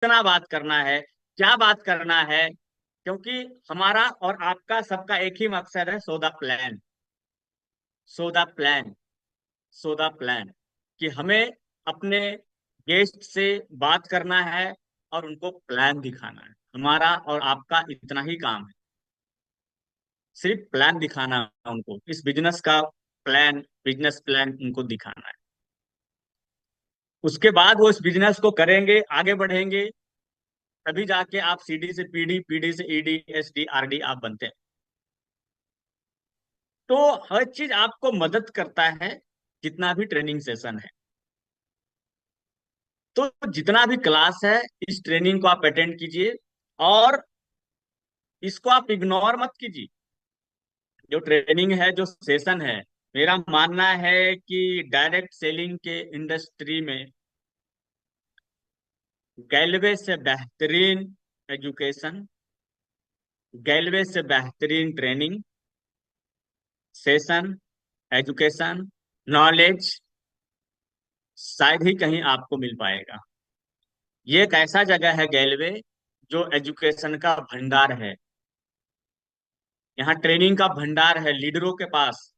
कितना बात करना है, क्या बात करना है। क्योंकि हमारा और आपका सबका एक ही मकसद है, so the plan, so the plan, so the plan, कि हमें अपने गेस्ट से बात करना है और उनको प्लान दिखाना है। हमारा और आपका इतना ही काम है, सिर्फ प्लान दिखाना है उनको, इस बिजनेस का प्लान, बिजनेस प्लान उनको दिखाना है। उसके बाद वो इस बिजनेस को करेंगे, आगे बढ़ेंगे, तभी जाके आप सीडी से पीडी, पीडी से ईडी, एसडी, आरडी आप बनते हैं। तो हर चीज आपको मदद करता है, जितना भी ट्रेनिंग सेशन है। तो जितना भी क्लास है, इस ट्रेनिंग को आप अटेंड कीजिए, और इसको आप इग्नोर मत कीजिए। जो ट्रेनिंग है, जो सेशन है, मेरा मानना है कि डायरेक्ट सेलिंग के इंडस्ट्री में गैलवे से बेहतरीन एजुकेशन, गैलवे से बेहतरीन ट्रेनिंग, सेशन, एजुकेशन, नॉलेज शायद ही कहीं आपको मिल पाएगा। ये एक ऐसा जगह है गैलवे, जो एजुकेशन का भंडार है। यहाँ ट्रेनिंग का भंडार है लीडरों के पास,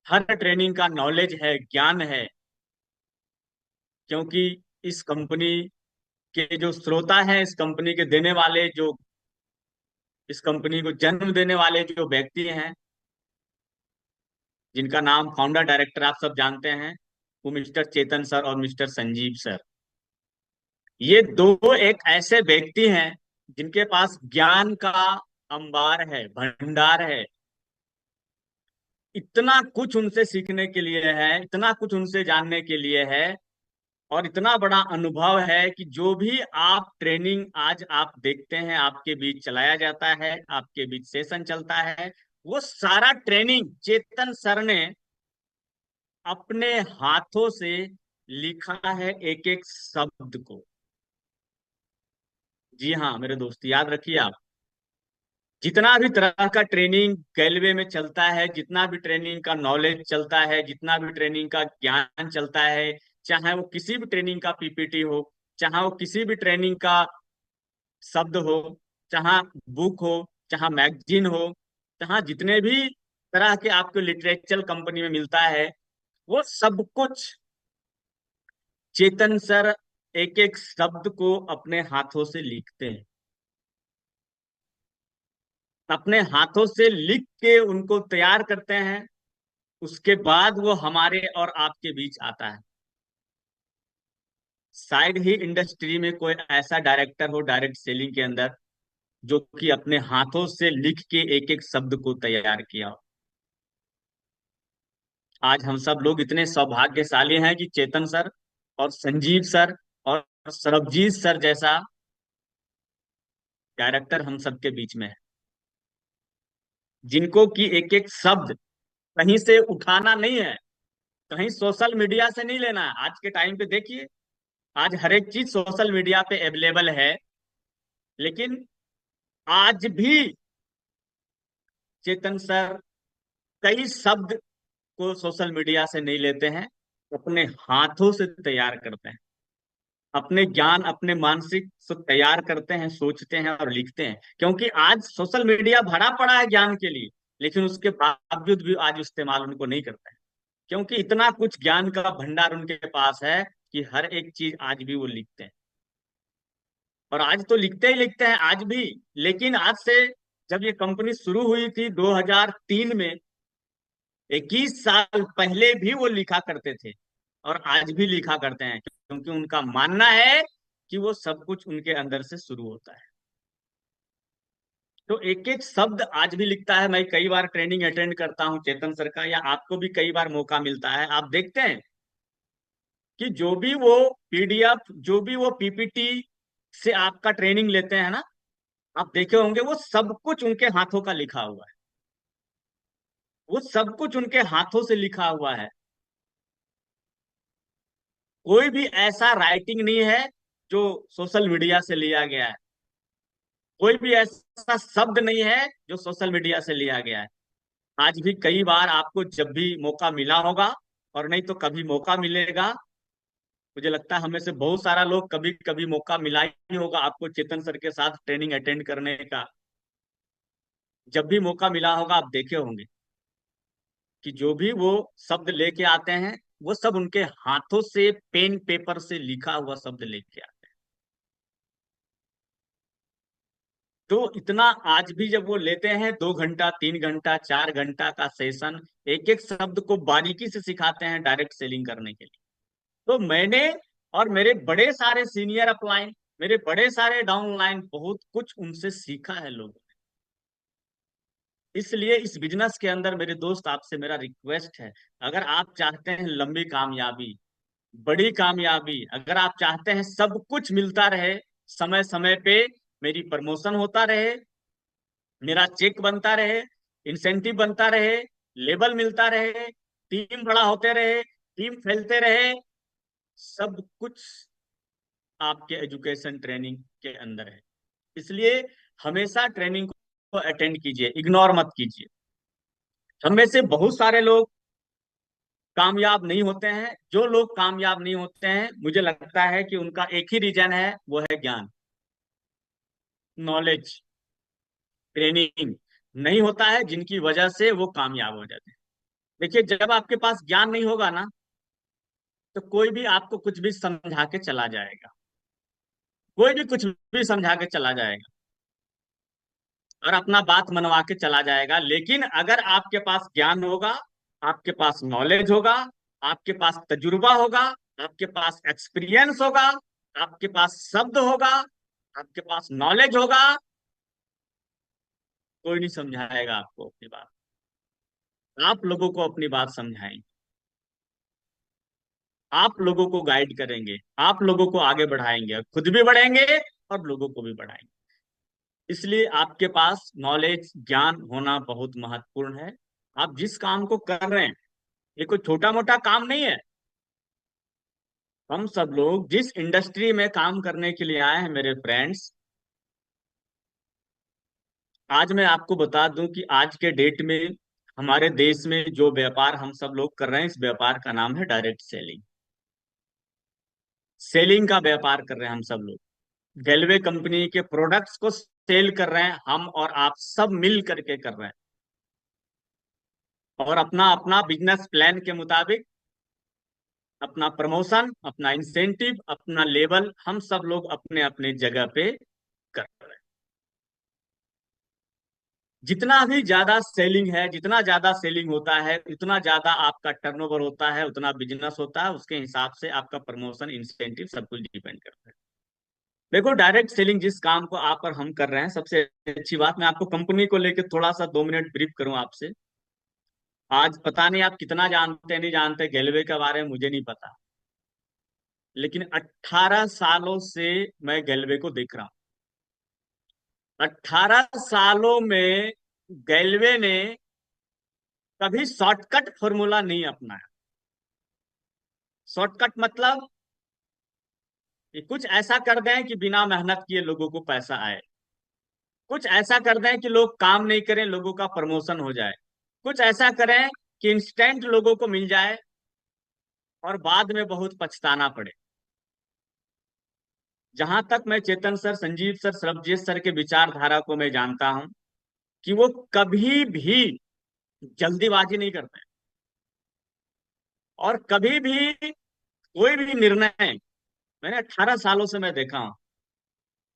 हर ट्रेनिंग का नॉलेज है, ज्ञान है। क्योंकि इस कंपनी के जो श्रोता हैं, इस कंपनी के देने वाले जो, इस कंपनी को जन्म देने वाले जो व्यक्ति हैं, जिनका नाम फाउंडर डायरेक्टर आप सब जानते हैं, वो मिस्टर चेतन सर और मिस्टर संजीव सर। ये दो एक ऐसे व्यक्ति हैं जिनके पास ज्ञान का अंबार है, भंडार है। इतना कुछ उनसे सीखने के लिए है, इतना कुछ उनसे जानने के लिए है, और इतना बड़ा अनुभव है कि जो भी आप ट्रेनिंग आज आप देखते हैं, आपके बीच चलाया जाता है, आपके बीच सेशन चलता है, वो सारा ट्रेनिंग चेतन सर ने अपने हाथों से लिखा है, एक एक शब्द को। जी हाँ मेरे दोस्त, याद रखिए आप, जितना भी तरह का ट्रेनिंग रेलवे में चलता है, जितना भी ट्रेनिंग का नॉलेज चलता है, जितना भी ट्रेनिंग का ज्ञान चलता है, चाहे वो किसी भी ट्रेनिंग का पीपीटी हो, चाहे वो किसी भी ट्रेनिंग का शब्द हो, चाहे बुक हो, चाहे मैगजीन हो, चाहे जितने भी तरह के आपको लिटरेचर कंपनी में मिलता है, वो सब कुछ चेतन सर एक एक शब्द को अपने हाथों से लिखते हैं, अपने हाथों से लिख के उनको तैयार करते हैं। उसके बाद वो हमारे और आपके बीच आता है। शायद ही इंडस्ट्री में कोई ऐसा डायरेक्टर हो डायरेक्ट सेलिंग के अंदर, जो कि अपने हाथों से लिख के एक एक शब्द को तैयार किया हो। आज हम सब लोग इतने सौभाग्यशाली हैं कि चेतन सर और संजीव सर और सरबजीत सर जैसा डायरेक्टर हम सबके बीच में है, जिनको कि एक एक शब्द कहीं से उठाना नहीं है, कहीं सोशल मीडिया से नहीं लेना है। आज के टाइम पे देखिए, आज हर एक चीज सोशल मीडिया पे अवेलेबल है, लेकिन आज भी चेतन सर कई शब्द को सोशल मीडिया से नहीं लेते हैं, अपने हाथों से तैयार करते हैं, अपने ज्ञान, अपने मानसिक से तैयार करते हैं, सोचते हैं और लिखते हैं। क्योंकि आज सोशल मीडिया भरा पड़ा है ज्ञान के लिए, लेकिन उसके बावजूद भी आज इस्तेमाल उनको नहीं करते हैं, क्योंकि इतना कुछ ज्ञान का भंडार उनके पास है कि हर एक चीज आज भी वो लिखते हैं। और आज तो लिखते ही लिखते हैं आज भी, लेकिन आज से जब ये कंपनी शुरू हुई थी 2003 में, 21 साल पहले भी वो लिखा करते थे, और आज भी लिखा करते हैं, क्योंकि उनका मानना है कि वो सब कुछ उनके अंदर से शुरू होता है। तो एक एक शब्द आज भी लिखता है। मैं कई बार ट्रेनिंग अटेंड करता हूँ चेतन सर का, या आपको भी कई बार मौका मिलता है, आप देखते हैं कि जो भी वो पीडीएफ, जो भी वो पीपीटी से आपका ट्रेनिंग लेते हैं ना, आप देखे होंगे वो सब कुछ उनके हाथों का लिखा हुआ है, वो सब कुछ उनके हाथों से लिखा हुआ है। कोई भी ऐसा राइटिंग नहीं है जो सोशल मीडिया से लिया गया है, कोई भी ऐसा शब्द नहीं है जो सोशल मीडिया से लिया गया है। आज भी कई बार आपको जब भी मौका मिला होगा, और नहीं तो कभी मौका मिलेगा, मुझे लगता है हमें से बहुत सारा लोग कभी कभी मौका मिला ही होगा आपको चेतन सर के साथ ट्रेनिंग अटेंड करने का। जब भी मौका मिला होगा आप देखे होंगे कि जो भी वो शब्द लेके आते हैं, वो सब उनके हाथों से पेन पेपर से लिखा हुआ शब्द लेके आते हैं। तो इतना आज भी जब वो लेते हैं 2 घंटा 3 घंटा 4 घंटा का सेशन, एक एक शब्द को बारीकी से सिखाते हैं डायरेक्ट सेलिंग करने के लिए। तो मैंने और मेरे बड़े सारे सीनियर अपलाइन, मेरे बड़े सारे डाउनलाइन बहुत कुछ उनसे सीखा है लोगों ने। इसलिए इस बिजनेस के अंदर मेरे दोस्त आपसे मेरा रिक्वेस्ट है, अगर आप चाहते हैं लंबी कामयाबी, बड़ी कामयाबी, अगर आप चाहते हैं सब कुछ मिलता रहे समय समय पे, मेरी प्रमोशन होता रहे, मेरा चेक बनता रहे, इंसेंटिव बनता रहे, लेबल मिलता रहे, टीम बड़ा होते रहे, टीम फैलते रहे, सब कुछ आपके एजुकेशन ट्रेनिंग के अंदर है। इसलिए हमेशा ट्रेनिंग को अटेंड कीजिए, इग्नोर मत कीजिए। हम में से बहुत सारे लोग कामयाब नहीं होते हैं। जो लोग कामयाब नहीं होते हैं, मुझे लगता है कि उनका एक ही रीजन है, वो है ज्ञान, नॉलेज, ट्रेनिंग नहीं होता है, जिनकी वजह से वो कामयाब हो जाते हैं। देखिए, जब आपके पास ज्ञान नहीं होगा ना, तो कोई भी आपको कुछ भी समझा के चला जाएगा, कोई भी कुछ भी समझा के चला जाएगा और अपना बात मनवा के चला जाएगा। लेकिन अगर आपके पास ज्ञान होगा, आपके पास नॉलेज होगा, आपके पास तजुर्बा होगा, आपके पास एक्सपीरियंस होगा, आपके पास शब्द होगा, आपके पास नॉलेज होगा, कोई नहीं समझाएगा आपको अपनी बात। आप लोगों को अपनी बात समझाएंगे, आप लोगों को गाइड करेंगे, आप लोगों को आगे बढ़ाएंगे, खुद भी बढ़ेंगे और लोगों को भी बढ़ाएंगे। इसलिए आपके पास नॉलेज, ज्ञान होना बहुत महत्वपूर्ण है। आप जिस काम को कर रहे हैं, ये कोई छोटा मोटा काम नहीं है। हम सब लोग जिस इंडस्ट्री में काम करने के लिए आए हैं मेरे फ्रेंड्स, आज मैं आपको बता दूं कि आज के डेट में हमारे देश में जो व्यापार हम सब लोग कर रहे हैं, इस व्यापार का नाम है डायरेक्ट सेलिंग। सेलिंग का व्यापार कर रहे हैं हम सब लोग। रेलवे कंपनी के प्रोडक्ट्स को सेल कर रहे हैं, हम और आप सब मिल करके कर रहे हैं। और अपना अपना बिजनेस प्लान के मुताबिक अपना प्रमोशन, अपना इंसेंटिव, अपना लेवल, हम सब लोग अपने अपने जगह पे कर रहे हैं। जितना भी ज्यादा सेलिंग है, जितना ज्यादा सेलिंग होता है, उतना ज्यादा आपका टर्नओवर होता है, उतना बिजनेस होता है, उसके हिसाब से आपका प्रमोशन, इंसेंटिव सब कुछ डिपेंड करता है। देखो, डायरेक्ट सेलिंग जिस काम को आप और हम कर रहे हैं, सबसे अच्छी बात, मैं आपको कंपनी को लेकर थोड़ा सा 2 मिनट ब्रीफ करूं आपसे। आज पता नहीं आप कितना जानते हैं, नहीं जानते गैलवे के बारे में, मुझे नहीं पता। लेकिन 18 सालों से मैं गैलवे को देख रहा हूं। 18 सालों में गैलवे ने कभी शॉर्टकट फॉर्मूला नहीं अपनाया। शॉर्टकट मतलब कि कुछ ऐसा कर दें कि बिना मेहनत किए लोगों को पैसा आए, कुछ ऐसा कर दें कि लोग काम नहीं करें, लोगों का प्रमोशन हो जाए, कुछ ऐसा करें कि इंस्टेंट लोगों को मिल जाए और बाद में बहुत पछताना पड़े। जहां तक मैं Chetan sir, Sanjeev sir, Sarabjeet sir के विचारधारा को मैं जानता हूं, कि वो कभी भी जल्दीबाजी नहीं करते, और कभी भी कोई भी निर्णय, मैंने 18 सालों से मैं देखा हूं,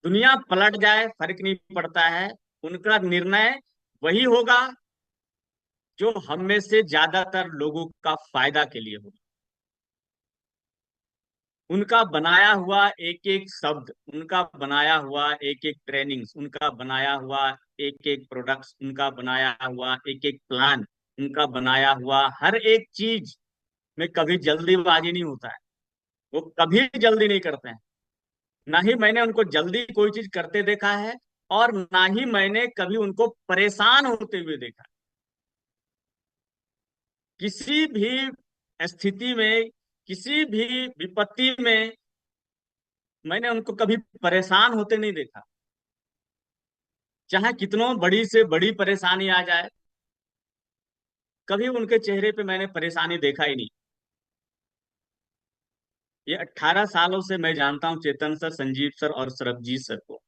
दुनिया पलट जाए फर्क नहीं पड़ता है, उनका निर्णय वही होगा जो हम में से ज्यादातर लोगों का फायदा के लिए होगा। उनका बनाया हुआ एक एक शब्द, उनका बनाया हुआ एक एक ट्रेनिंग्स, उनका बनाया हुआ एक एक प्रोडक्ट्स, उनका बनाया हुआ एक एक प्लान, उनका बनाया हुआ हर एक चीज में कभी जल्दीबाजी नहीं होता है। वो कभी जल्दी नहीं करते हैं। ना ही मैंने उनको जल्दी कोई चीज करते देखा है, और ना ही मैंने कभी उनको परेशान होते हुए देखा। किसी भी स्थिति में, किसी भी विपत्ति में मैंने उनको कभी परेशान होते नहीं देखा। चाहे कितनों बड़ी से बड़ी परेशानी आ जाए, कभी उनके चेहरे पे मैंने परेशानी देखा ही नहीं। ये 18 सालों से मैं जानता हूँ चेतन सर, संजीव सर और सरबजीत सर को,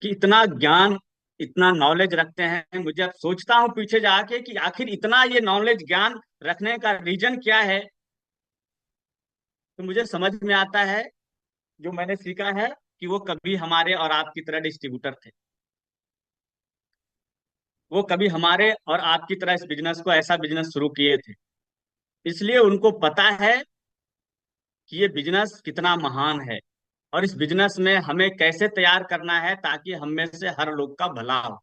कि इतना ज्ञान, इतना नॉलेज रखते हैं। मुझे अब सोचता हूँ पीछे जाके कि आखिर इतना ये नॉलेज ज्ञान रखने का रीजन क्या है। तो मुझे समझ में आता है, जो मैंने सीखा है, कि वो कभी हमारे और आपकी तरह डिस्ट्रीब्यूटर थे। वो कभी हमारे और आपकी तरह इस बिजनेस को, ऐसा बिजनेस शुरू किए थे। इसलिए उनको पता है कि ये बिजनेस कितना महान है, और इस बिजनेस में हमें कैसे तैयार करना है ताकि हम में से हर लोग का भला हो।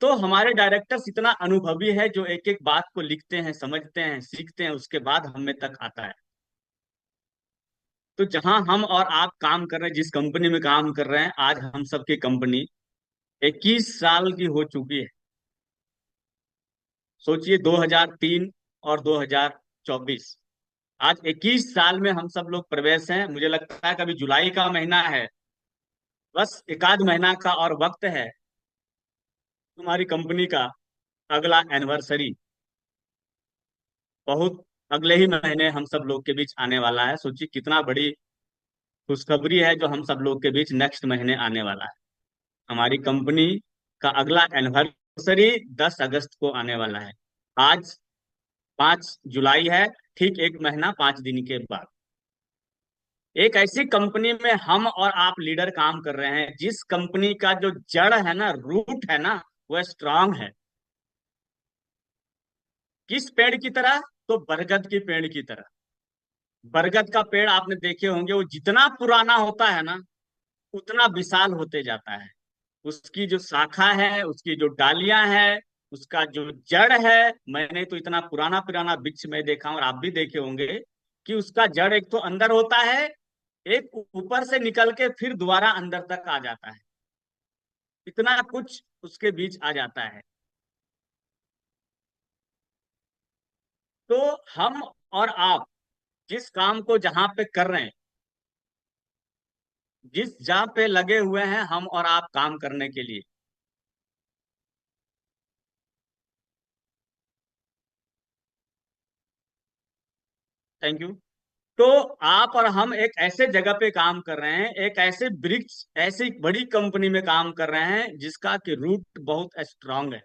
तो हमारे डायरेक्टर्स इतना अनुभवी है, जो एक एक बात को लिखते हैं, समझते हैं, सीखते हैं, उसके बाद हमें तक आता है। तो जहां हम और आप काम कर रहे हैं, जिस कंपनी में काम कर रहे हैं, आज हम सबकी कंपनी 21 साल की हो चुकी है। सोचिए, 2003 और 2024, आज 21 साल में हम सब लोग प्रवेश हैं। मुझे लगता है कभी जुलाई का महीना है, बस एक आध महीना का और वक्त है, तुम्हारी कंपनी का अगला एनिवर्सरी बहुत अगले ही महीने हम सब लोग के बीच आने वाला है। सोचिए कितना बड़ी खुशखबरी है जो हम सब लोग के बीच नेक्स्ट महीने आने वाला है। हमारी कंपनी का अगला एनिवर्सरी 10 अगस्त को आने वाला है। आज 5 जुलाई है, ठीक एक महीना 5 दिन के बाद। एक ऐसी कंपनी में हम और आप लीडर काम कर रहे हैं, जिस कंपनी का जो जड़ है ना, रूट है ना, वो स्ट्रांग है। किस पेड़ की तरह? तो बरगद के पेड़ की तरह। बरगद का पेड़ आपने देखे होंगे, वो जितना पुराना होता है ना, उतना विशाल होते जाता है। उसकी जो शाखा है, उसकी जो डालियां है, उसका जो जड़ है, मैंने तो इतना पुराना पुराना वृक्ष में देखा, और आप भी देखे होंगे, कि उसका जड़ एक तो अंदर होता है, एक ऊपर से निकल के फिर दोबारा अंदर तक आ जाता है। इतना कुछ उसके बीच आ जाता है। तो हम और आप जिस काम को जहां पे कर रहे हैं, जिस जहां पे लगे हुए हैं हम और आप काम करने के लिए। Thank you. तो आप और हम एक ऐसे जगह पे काम कर रहे हैं, एक ऐसे वृक्ष, ऐसी बड़ी कंपनी में काम कर रहे हैं जिसका कि रूट बहुत स्ट्रांग है।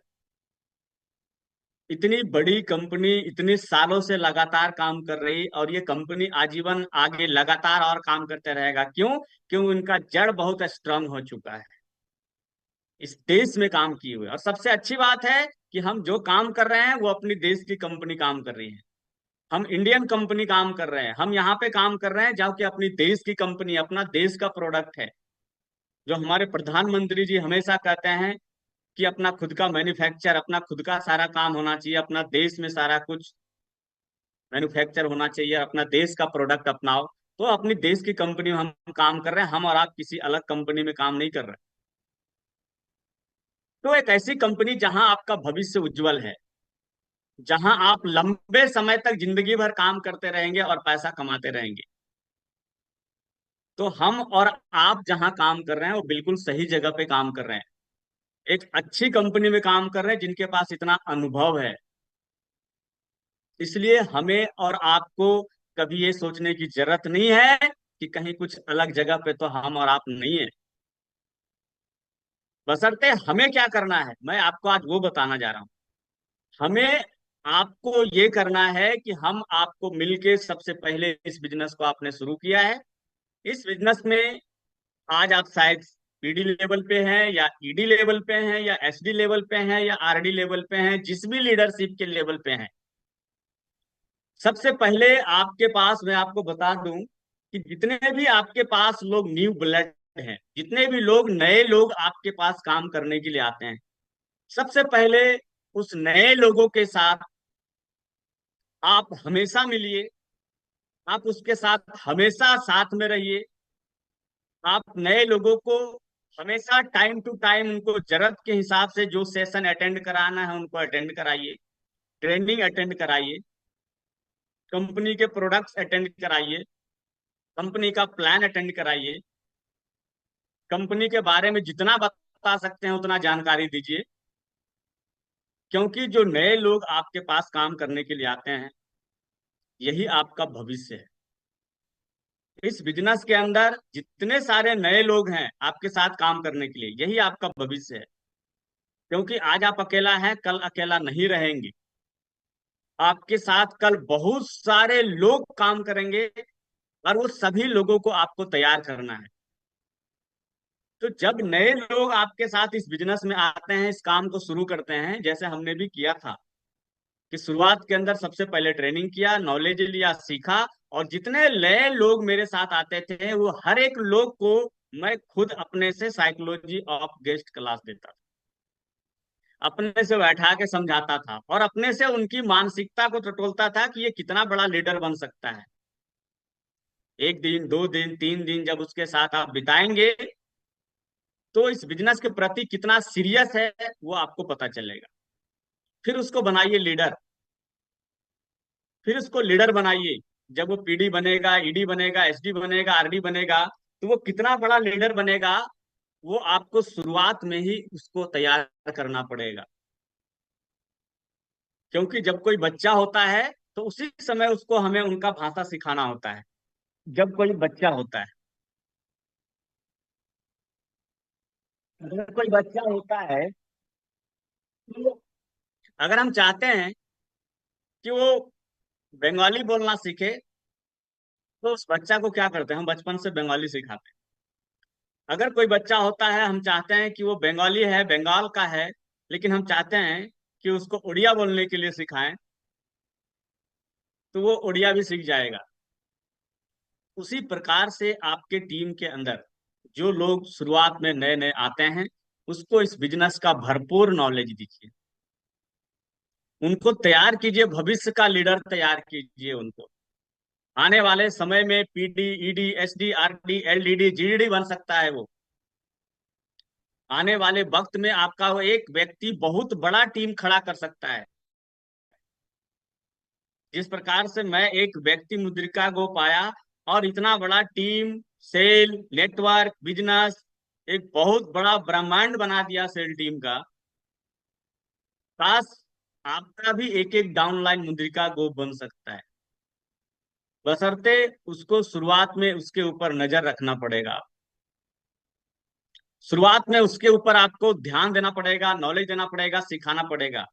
इतनी बड़ी कंपनी इतने सालों से लगातार काम कर रही, और ये कंपनी आजीवन आगे लगातार और काम करते रहेगा। क्यों? क्यों? उनका जड़ बहुत स्ट्रांग हो चुका है, इस देश में काम किए हुए। और सबसे अच्छी बात है कि हम जो काम कर रहे हैं वो अपनी देश की कंपनी काम कर रही है। हम इंडियन कंपनी काम कर रहे हैं, हम यहाँ पे काम कर रहे हैं जहाँ की अपनी देश की कंपनी, अपना देश का प्रोडक्ट है। जो हमारे प्रधानमंत्री जी हमेशा कहते हैं कि अपना खुद का मैन्युफैक्चर, अपना खुद का सारा काम होना चाहिए, अपना देश में सारा कुछ मैन्युफैक्चर होना चाहिए, अपना देश का प्रोडक्ट अपनाओ। तो अपनी देश की कंपनी में हम काम कर रहे हैं, हम और आप किसी अलग कंपनी में काम नहीं कर रहे। तो एक ऐसी कंपनी जहां आपका भविष्य उज्जवल है, जहां आप लंबे समय तक जिंदगी भर काम करते रहेंगे और पैसा कमाते रहेंगे। तो हम और आप जहां काम कर रहे हैं वो बिल्कुल सही जगह पे काम कर रहे हैं, एक अच्छी कंपनी में काम कर रहे हैं जिनके पास इतना अनुभव है। इसलिए हमें और आपको कभी ये सोचने की जरूरत नहीं है कि कहीं कुछ अलग जगह पे तो हम और आप नहीं है। बशर्ते हमें क्या करना है, मैं आपको आज वो बताना जा रहा हूँ। हमें आपको ये करना है कि हम आपको मिलके, सबसे पहले इस बिजनेस को आपने शुरू किया है, इस बिजनेस में आज आप शायद पीडी लेवल पे हैं, या ईडी लेवल पे हैं, या एसडी लेवल पे हैं, या आरडी लेवल पे हैं, जिस भी लीडरशिप के लेवल पे हैं। सबसे पहले आपके पास, मैं आपको बता दूं कि जितने भी आपके पास लोग न्यू ब्लड हैं, जितने भी लोग नए लोग आपके पास काम करने के लिए आते हैं, सबसे पहले उस नए लोगों के साथ आप हमेशा मिलिए, आप उसके साथ हमेशा साथ में रहिए। आप नए लोगों को हमेशा टाइम टू टाइम, उनको जरूरत के हिसाब से जो सेशन अटेंड कराना है उनको अटेंड कराइए, ट्रेनिंग अटेंड कराइए, कंपनी के प्रोडक्ट्स अटेंड कराइए, कंपनी का प्लान अटेंड कराइए, कंपनी के बारे में जितना बता सकते हैं उतना जानकारी दीजिए। क्योंकि जो नए लोग आपके पास काम करने के लिए आते हैं, यही आपका भविष्य है। इस बिजनेस के अंदर जितने सारे नए लोग हैं आपके साथ काम करने के लिए, यही आपका भविष्य है। क्योंकि आज आप अकेला हैं, कल अकेला नहीं रहेंगे। आपके साथ कल बहुत सारे लोग काम करेंगे, और वो सभी लोगों को आपको तैयार करना है। तो जब नए लोग आपके साथ इस बिजनेस में आते हैं, इस काम को शुरू करते हैं, जैसे हमने भी किया था कि शुरुआत के अंदर सबसे पहले ट्रेनिंग किया, नॉलेज लिया, सीखा। और जितने नए लोग मेरे साथ आते थे, वो हर एक लोग को मैं खुद अपने से साइकोलॉजी ऑफ गेस्ट क्लास देता था, अपने से बैठा के समझाता था, और अपने से उनकी मानसिकता को टटोलता था कि ये कितना बड़ा लीडर बन सकता है। एक दिन, दो दिन, तीन दिन जब उसके साथ आप बिताएंगे, तो इस बिजनेस के प्रति कितना सीरियस है वो आपको पता चलेगा। फिर उसको बनाइए लीडर, फिर उसको लीडर बनाइए। जब वो पीडी बनेगा, ईडी बनेगा, एसडी बनेगा, आरडी बनेगा, तो वो कितना बड़ा लीडर बनेगा, वो आपको शुरुआत में ही उसको तैयार करना पड़ेगा। क्योंकि जब कोई बच्चा होता है, तो उसी समय उसको हमें उनका भाषा सिखाना होता है। जब कोई बच्चा होता है, अगर कोई बच्चा होता है, तो अगर हम चाहते हैं कि वो बंगाली बोलना सीखे, तो उस बच्चा को क्या करते हैं, हम बचपन से बंगाली सिखाते हैं। अगर कोई बच्चा होता है, हम चाहते हैं कि वो बंगाली है, बंगाल का है, लेकिन हम चाहते हैं कि उसको उड़िया बोलने के लिए सिखाएं, तो वो उड़िया भी सीख जाएगा। उसी प्रकार से आपके टीम के अंदर जो लोग शुरुआत में नए नए आते हैं, उसको इस बिजनेस का भरपूर नॉलेज दीजिए, उनको तैयार कीजिए, भविष्य का लीडर तैयार कीजिए उनको। आने वाले समय में PD, ED, SD, RD, LDD, GD बन सकता है वो। आने वाले वक्त में आपका वो एक व्यक्ति बहुत बड़ा टीम खड़ा कर सकता है। जिस प्रकार से मैं एक व्यक्ति मुद्रिका को पाया, और इतना बड़ा टीम, सेल, नेटवर्क, बिजनेस, एक बहुत बड़ा ब्रह्मांड बना दिया सेल टीम का। काश आपका भी एक एक डाउनलाइन मुद्रिका गो बन सकता है, बशर्ते उसको शुरुआत में उसके ऊपर नजर रखना पड़ेगा। शुरुआत में उसके ऊपर आपको ध्यान देना पड़ेगा, नॉलेज देना पड़ेगा, सिखाना पड़ेगा।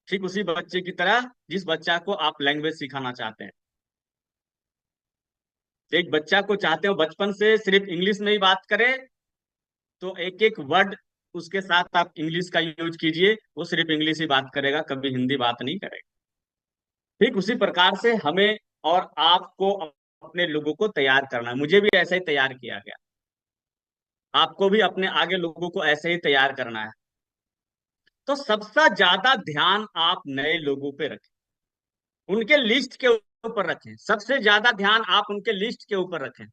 ठीक उसी बच्चे की तरह जिस बच्चा को आप लैंग्वेज सिखाना चाहते हैं। एक बच्चा को चाहते हो बचपन से सिर्फ इंग्लिश में ही बात करे, तो एक एक वर्ड उसके साथ आप इंग्लिश का यूज कीजिए, वो सिर्फ इंग्लिश ही बात करेगा, कभी हिंदी बात नहीं करेगा। ठीक उसी प्रकार से हमें और आपको अपने लोगों को तैयार करना है। मुझे भी ऐसे ही तैयार किया गया, आपको भी अपने आगे लोगों को ऐसे ही तैयार करना है। तो सबसे ज्यादा ध्यान आप नए लोगों पे रखें, उनके लिस्ट के ऊपर रखें। सबसे ज्यादा ध्यान आप उनके लिस्ट के ऊपर रखें,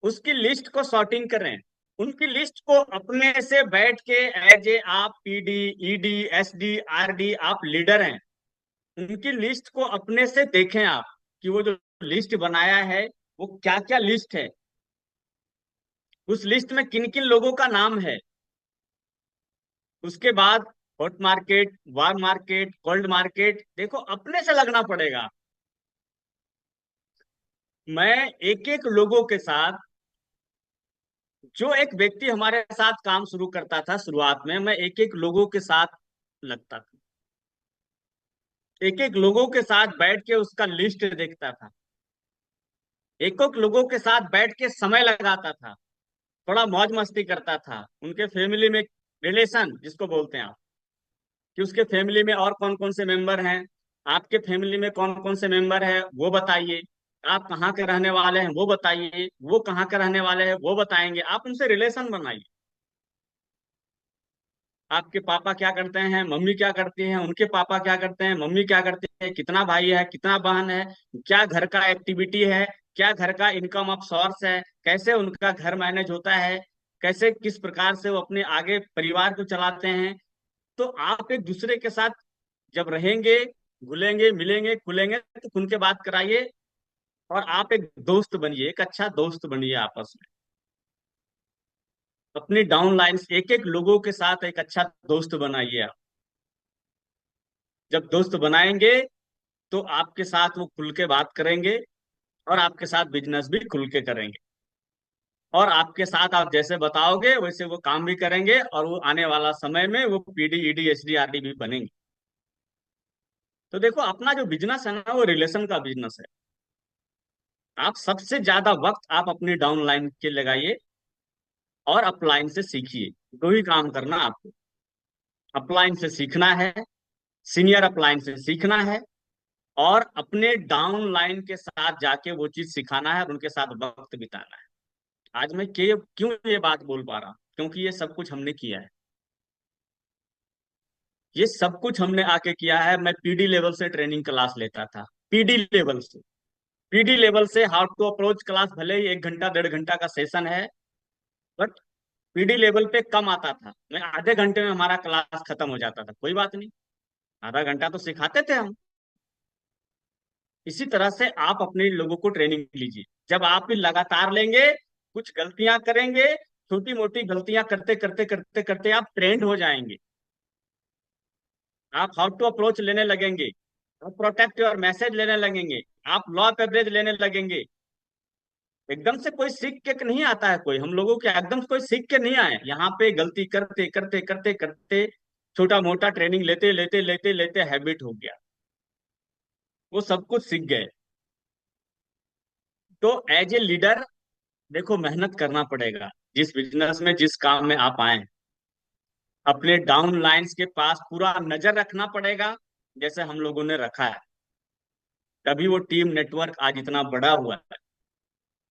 उसकी लिस्ट को सॉर्टिंग करें। उनकी लिस्ट को अपने से बैठ के, एज ए आप पीडी, ईडी, एसडी, आरडी, आप लीडर हैं, उनकी लिस्ट को अपने से देखें आप, कि वो जो लिस्ट बनाया है वो क्या क्या लिस्ट है, उस लिस्ट में किन किन लोगों का नाम है। उसके बाद हॉट मार्केट, वार मार्केट, कोल्ड मार्केट, देखो अपने से लगना पड़ेगा। मैं एक एक लोगों के साथ, जो एक व्यक्ति हमारे साथ काम शुरू करता था शुरुआत में, मैं एक एक लोगों के साथ लगता था, एक एक लोगों के साथ बैठ के उसका लिस्ट देखता था, एक एक लोगों के साथ बैठ के समय लगाता था, थोड़ा मौज मस्ती करता था। उनके फैमिली में रिलेशन जिसको बोलते हैं आप, कि उसके फैमिली में और कौन कौन से मेंबर हैं, आपके फैमिली में कौन कौन से मेंबर हैं वो बताइए, आप कहाँ के रहने वाले हैं वो बताइए, वो कहाँ के रहने वाले हैं वो बताएंगे, आप उनसे रिलेशन बनाइए। आपके पापा क्या करते हैं, मम्मी क्या करती हैं, उनके पापा क्या करते हैं, मम्मी क्या करते हैं, कितना भाई है, कितना बहन है, क्या घर का एक्टिविटी है, क्या घर का इनकम ऑफ सोर्स है, कैसे उनका घर मैनेज होता है, कैसे किस प्रकार से वो अपने आगे परिवार को चलाते हैं। तो आप एक दूसरे के साथ जब रहेंगे, घुलेंगे, मिलेंगे, खुलेंगे, तो खुल के बात कराइए, और आप एक दोस्त बनिए, एक अच्छा दोस्त बनिए आपस में। अपनी डाउन लाइन एक एक लोगों के साथ एक अच्छा दोस्त बनाइए आप। जब दोस्त बनाएंगे तो आपके साथ वो खुल के बात करेंगे, और आपके साथ बिजनेस भी खुल के करेंगे, और आपके साथ आप जैसे बताओगे वैसे वो काम भी करेंगे, और वो आने वाला समय में वो पीडी ईडी एचडी आरडी भी बनेंगे। तो देखो, अपना जो बिजनेस है ना, वो रिलेशन का बिजनेस है। आप सबसे ज्यादा वक्त आप अपनी डाउन लाइन के लगाइए, और अपलाइन से सीखिए। दो ही काम करना आपको, अपलाइन से सीखना है, सीनियर अपलाइन से सीखना है, और अपने डाउन लाइन के साथ जाके वो चीज सिखाना है और उनके साथ वक्त बिताना है। आज मैं क्यों ये बात बोल पा रहा हूँ, क्योंकि ये सब कुछ हमने किया है। ये सब कुछ हमने आके किया है। मैं पीडी लेवल से ट्रेनिंग क्लास लेता था, पीडी लेवल से। पीडी लेवल से हाउ टू अप्रोच क्लास, भले ही 1 घंटा 1.5 घंटा का सेशन है, बट पीडी लेवल पे कम आता था। मैं आधे घंटे में हमारा क्लास खत्म हो जाता था, कोई बात नहीं, आधा घंटा तो सिखाते थे हम। इसी तरह से आप अपने लोगों को ट्रेनिंग लीजिए। जब आप भी लगातार लेंगे, कुछ गलतियां करेंगे, छोटी मोटी गलतियां करते करते करते करते आप ट्रेंड हो जाएंगे। आप हाउ टू अप्रोच लेने लगेंगे, आप प्रोटेक्ट योर मैसेज लेने लगेंगे, आप लॉ ऑफ एवरेज लेने लगेंगे। एकदम से कोई सीख के नहीं आता है, कोई हम लोगों के एकदम से कोई सीख के नहीं आए। यहाँ पे गलती करते करते करते करते छोटा मोटा ट्रेनिंग लेते लेते लेते लेते हैबिट हो गया, वो सब कुछ सीख गए। तो एज ए लीडर, देखो, मेहनत करना पड़ेगा। जिस बिजनेस में जिस काम में आप आए, अपने डाउन लाइंस के पास पूरा नजर रखना पड़ेगा, जैसे हम लोगों ने रखा है। तभी वो टीम नेटवर्क आज इतना बड़ा हुआ है।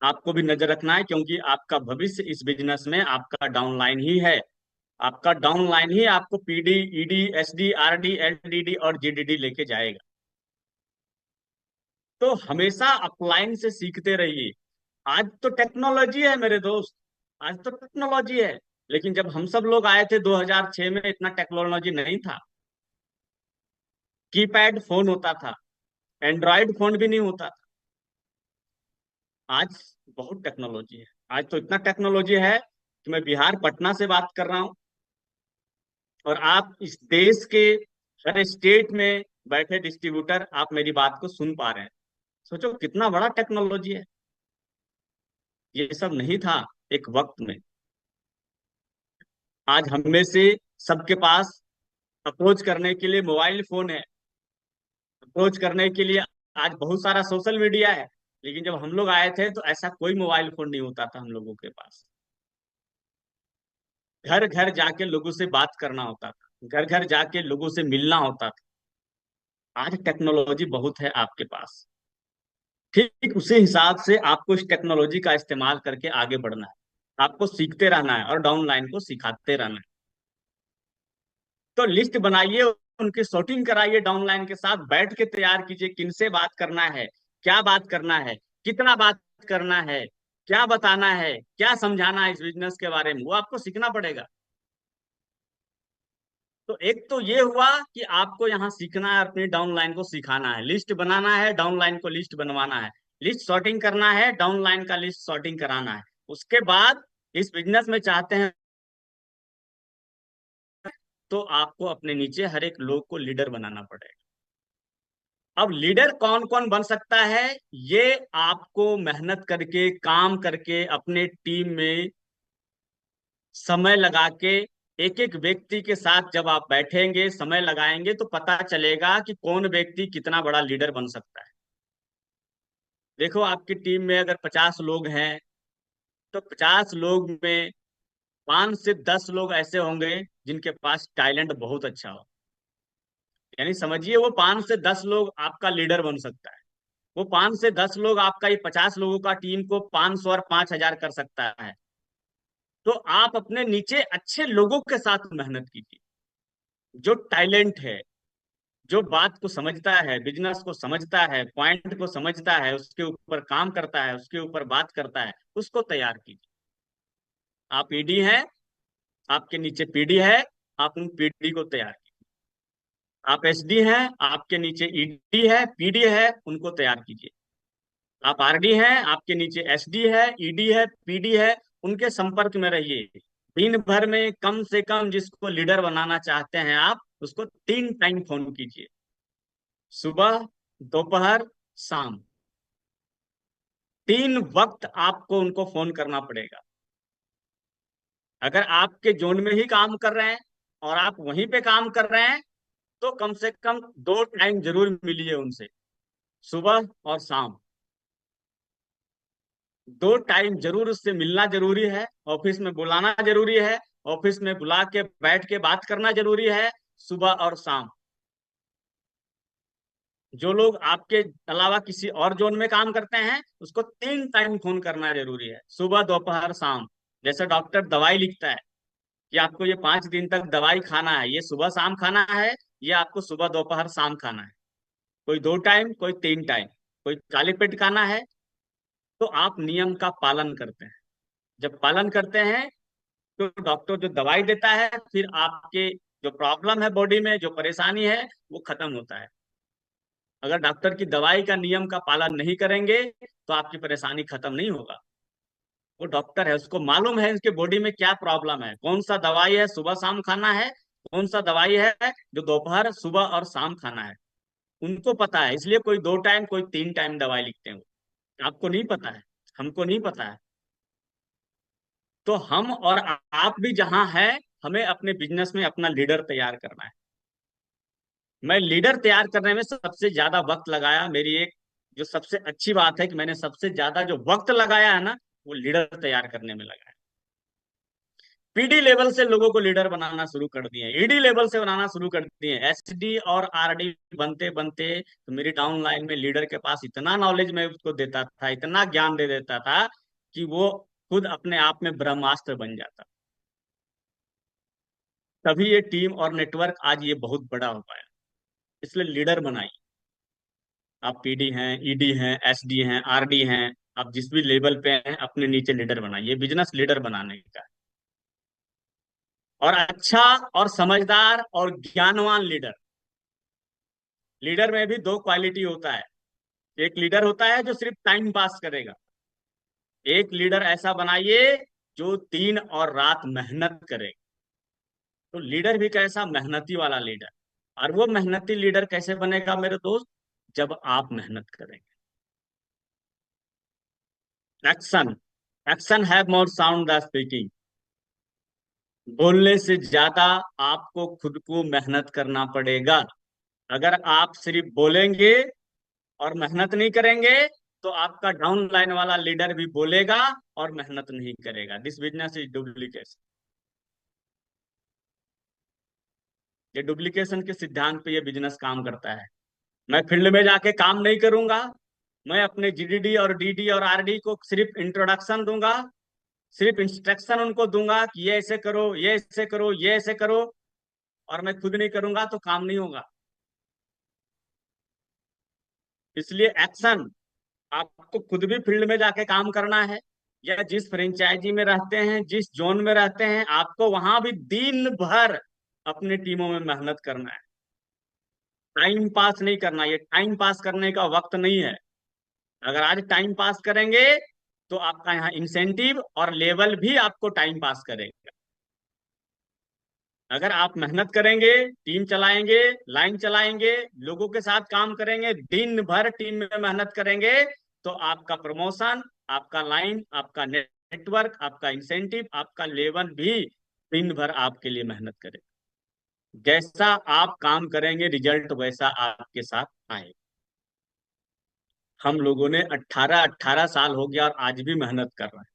आपको भी नजर रखना है, क्योंकि आपका भविष्य इस बिजनेस में आपका डाउन लाइन ही है। आपका डाउन लाइन ही आपको पीडी ईडी एसडी आरडी एलडीडी और जीडीडी लेके जाएगा। तो हमेशा अपलाइन से सीखते रहिए। आज तो टेक्नोलॉजी है मेरे दोस्त, आज तो टेक्नोलॉजी है। लेकिन जब हम सब लोग आए थे 2006 में, इतना टेक्नोलॉजी नहीं था। कीपैड फोन होता था, एंड्रॉयड फोन भी नहीं होता था। आज बहुत टेक्नोलॉजी है। आज तो इतना टेक्नोलॉजी है कि मैं बिहार पटना से बात कर रहा हूँ, और आप इस देश के हर स्टेट में बैठे डिस्ट्रीब्यूटर आप मेरी बात को सुन पा रहे हैं। सोचो कितना बड़ा टेक्नोलॉजी है। ये सब नहीं था एक वक्त में। आज हम में से सबके पास अप्रोच करने के लिए मोबाइल फोन है, अप्रोच करने के लिए आज बहुत सारा सोशल मीडिया है। लेकिन जब हम लोग आए थे तो ऐसा कोई मोबाइल फोन नहीं होता था हम लोगों के पास। घर घर जाके लोगों से बात करना होता था, घर घर जाके लोगों से मिलना होता था। आज टेक्नोलॉजी बहुत है आपके पास। ठीक उसी हिसाब से आपको इस टेक्नोलॉजी का इस्तेमाल करके आगे बढ़ना है। आपको सीखते रहना है और डाउन लाइन को सिखाते रहना है। तो लिस्ट बनाइए, उनकी शॉर्टिंग कराइए, डाउनलाइन के साथ बैठ के तैयार कीजिए, किनसे बात करना है, क्या बात करना है, कितना बात करना है, क्या बताना है, क्या समझाना है इस बिजनेस के बारे में, वो आपको सीखना पड़ेगा। तो एक तो ये हुआ कि आपको यहाँ सीखना है, अपनी डाउनलाइन को सिखाना है, लिस्ट बनाना है, डाउनलाइन को लिस्ट बनवाना है, लिस्ट सॉर्टिंग करना है, डाउनलाइन का लिस्ट सॉर्टिंग कराना है। उसके बाद इस बिजनेस में चाहते हैं तो आपको अपने नीचे हर एक लोग को लीडर बनाना पड़ेगा। अब लीडर कौन कौन बन सकता है, ये आपको मेहनत करके काम करके अपने टीम में समय लगा के एक एक व्यक्ति के साथ जब आप बैठेंगे, समय लगाएंगे, तो पता चलेगा कि कौन व्यक्ति कितना बड़ा लीडर बन सकता है। देखो, आपकी टीम में अगर 50 लोग हैं, तो 50 लोग में 5 से 10 लोग ऐसे होंगे जिनके पास टैलेंट बहुत अच्छा हो। यानी समझिए, वो 5 से 10 लोग आपका लीडर बन सकता है। वो 5 से 10 लोग आपका ये 50 लोगों का टीम को 500 और 5,000 कर सकता है। तो आप अपने नीचे अच्छे लोगों के साथ मेहनत कीजिए, जो टैलेंट है, जो बात को समझता है, बिजनेस को समझता है, पॉइंट को समझता है, उसके ऊपर काम करता है, उसके ऊपर बात करता है, उसको तैयार कीजिए। आप ईडी हैं, आपके नीचे पीडी है, आप उन पीडी को तैयार कीजिए। आप एसडी हैं, आपके नीचे ईडी है, पीडी है, उनको तैयार कीजिए। आप आरडी हैं, आपके नीचे एसडी है, ईडी है, पीडी है, उनके संपर्क में रहिए। दिन भर में कम से कम जिसको लीडर बनाना चाहते हैं आप, उसको 3 टाइम फोन कीजिए। सुबह, दोपहर, शाम। 3 वक्त आपको उनको फोन करना पड़ेगा। अगर आपके जोन में ही काम कर रहे हैं और आप वहीं पे काम कर रहे हैं, तो कम से कम 2 टाइम जरूर मिलिए उनसे, सुबह और शाम। 2 टाइम जरूर उससे मिलना जरूरी है। ऑफिस में बुलाना जरूरी है। ऑफिस में बुला के बैठ के बात करना जरूरी है, सुबह और शाम। जो लोग आपके अलावा किसी और जोन में काम करते हैं, उसको 3 टाइम फोन करना जरूरी है, सुबह, दोपहर, शाम। जैसे डॉक्टर दवाई लिखता है कि आपको ये 5 दिन तक दवाई खाना है, ये सुबह शाम खाना है, ये आपको सुबह दोपहर शाम खाना है। कोई 2 टाइम, कोई 3 टाइम, कोई खाली पेट खाना है। तो आप नियम का पालन करते हैं। जब पालन करते हैं, तो डॉक्टर जो दवाई देता है, फिर आपके जो प्रॉब्लम है बॉडी में, जो परेशानी है, वो खत्म होता है। अगर डॉक्टर की दवाई का नियम का पालन नहीं करेंगे, तो आपकी परेशानी खत्म नहीं होगा। वो डॉक्टर है, उसको मालूम है इसके बॉडी में क्या प्रॉब्लम है, कौन सा दवाई है सुबह शाम खाना है, कौन सा दवाई है जो दोपहर, सुबह और शाम खाना है। उनको पता है, इसलिए कोई 2 टाइम, कोई 3 टाइम दवाई लिखते हैं वो। आपको नहीं पता है, हमको नहीं पता है। तो हम और आप भी जहां हैं, हमें अपने बिजनेस में अपना लीडर तैयार करना है। मैं लीडर तैयार करने में सबसे ज्यादा वक्त लगाया, मेरी एक जो सबसे अच्छी बात है कि मैंने सबसे ज्यादा जो वक्त लगाया है ना, वो लीडर तैयार करने में लगाया। पीडी लेवल से लोगों को लीडर बनाना शुरू कर दिए, ईडी लेवल से बनाना शुरू कर दिए, एसडी और आरडी बनते बनते, तो मेरी डाउन लाइन में लीडर के पास इतना नॉलेज मैं उसको देता था, इतना ज्ञान दे देता था, कि वो खुद अपने आप में ब्रह्मास्त्र बन जाता। तभी ये टीम और नेटवर्क आज ये बहुत बड़ा हो पाया। इसलिए लीडर बनाइए। आप पीडी हैं, ईडी हैं, एसडी हैं, आरडी हैं, आप जिस भी लेवल पे हैं, अपने नीचे लीडर बनाइए। बिजनेस लीडर बनाने का है। और अच्छा और समझदार और ज्ञानवान लीडर। लीडर में भी 2 क्वालिटी होता है। एक लीडर होता है जो सिर्फ टाइम पास करेगा। एक लीडर ऐसा बनाइए जो दिन और रात मेहनत करे। तो लीडर भी कैसा, मेहनती वाला लीडर। और वो मेहनती लीडर कैसे बनेगा मेरे दोस्त? जब आप मेहनत करेंगे। Action. Action have more sound the speaking. बोलने से ज्यादा आपको खुद को मेहनत करना पड़ेगा। अगर आप सिर्फ बोलेंगे और मेहनत नहीं करेंगे, तो आपका डाउन लाइन वाला लीडर भी बोलेगा और मेहनत नहीं करेगा। This business is duplication. ये डुप्लीकेशन के सिद्धांत पे ये बिजनेस काम करता है। मैं फील्ड में जाके काम नहीं करूंगा। मैं अपने जीडीडी और डीडी और आरडी को सिर्फ इंट्रोडक्शन दूंगा, सिर्फ इंस्ट्रक्शन उनको दूंगा कि ये ऐसे करो, ये ऐसे करो, ये ऐसे करो, और मैं खुद नहीं करूंगा तो काम नहीं होगा। इसलिए एक्शन। आपको खुद भी फील्ड में जाके काम करना है, या जिस फ्रेंचाइजी में रहते हैं, जिस जोन में रहते हैं, आपको वहां भी दिन भर अपने टीमों में मेहनत करना है। टाइम पास नहीं करना, ये टाइम पास करने का वक्त नहीं है। अगर आज टाइम पास करेंगे, तो आपका यहाँ इंसेंटिव और लेवल भी आपको टाइम पास करेगा। अगर आप मेहनत करेंगे, टीम चलाएंगे, लाइन चलाएंगे, लोगों के साथ काम करेंगे, दिन भर टीम में मेहनत करेंगे, तो आपका प्रमोशन, आपका लाइन, आपका नेटवर्क, आपका इंसेंटिव, आपका लेवल भी दिन भर आपके लिए मेहनत करेगा। जैसा आप काम करेंगे, रिजल्ट वैसा आपके साथ आए। हम लोगों ने 18-18 साल हो गया और आज भी मेहनत कर रहे हैं।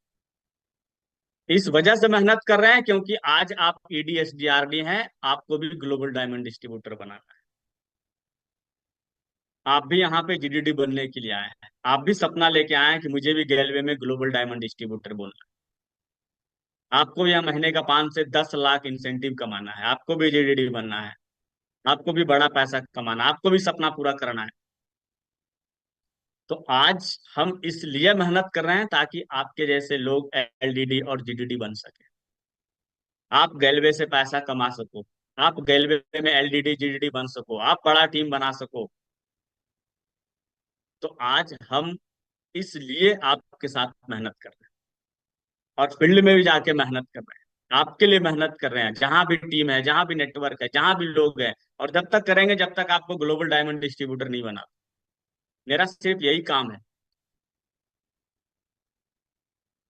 इस वजह से मेहनत कर रहे हैं क्योंकि आज आप ईडीएसडीआरडी हैं, आपको भी ग्लोबल डायमंड डिस्ट्रीब्यूटर बनाना है। आप भी यहाँ पे जीडीडी बनने के लिए आए हैं। आप भी सपना लेके आए हैं कि मुझे भी रेलवे में ग्लोबल डायमंड डिस्ट्रीब्यूटर बोलना है। आपको भी यहाँ महीने का 5 से 10 लाख इंसेंटिव कमाना है, आपको भी जीडीडी बनना है, आपको भी बड़ा पैसा कमाना है, आपको भी सपना पूरा करना है। तो आज हम इसलिए मेहनत कर रहे हैं ताकि आपके जैसे लोग एलडीडी और जीडीडी बन सके। आप रेलवे से पैसा कमा सको, आप रेलवे में एलडीडी जीडीडी बन सको, आप बड़ा टीम बना सको। तो आज हम इसलिए आपके साथ मेहनत कर रहे हैं और फील्ड में भी जाके मेहनत कर रहे हैं। आपके लिए मेहनत कर रहे हैं, जहां भी टीम है, जहां भी नेटवर्क है, जहां भी लोग हैं, और जब तक करेंगे जब तक आपको ग्लोबल डायमंड डिस्ट्रीब्यूटर नहीं बना। मेरा सिर्फ यही काम है।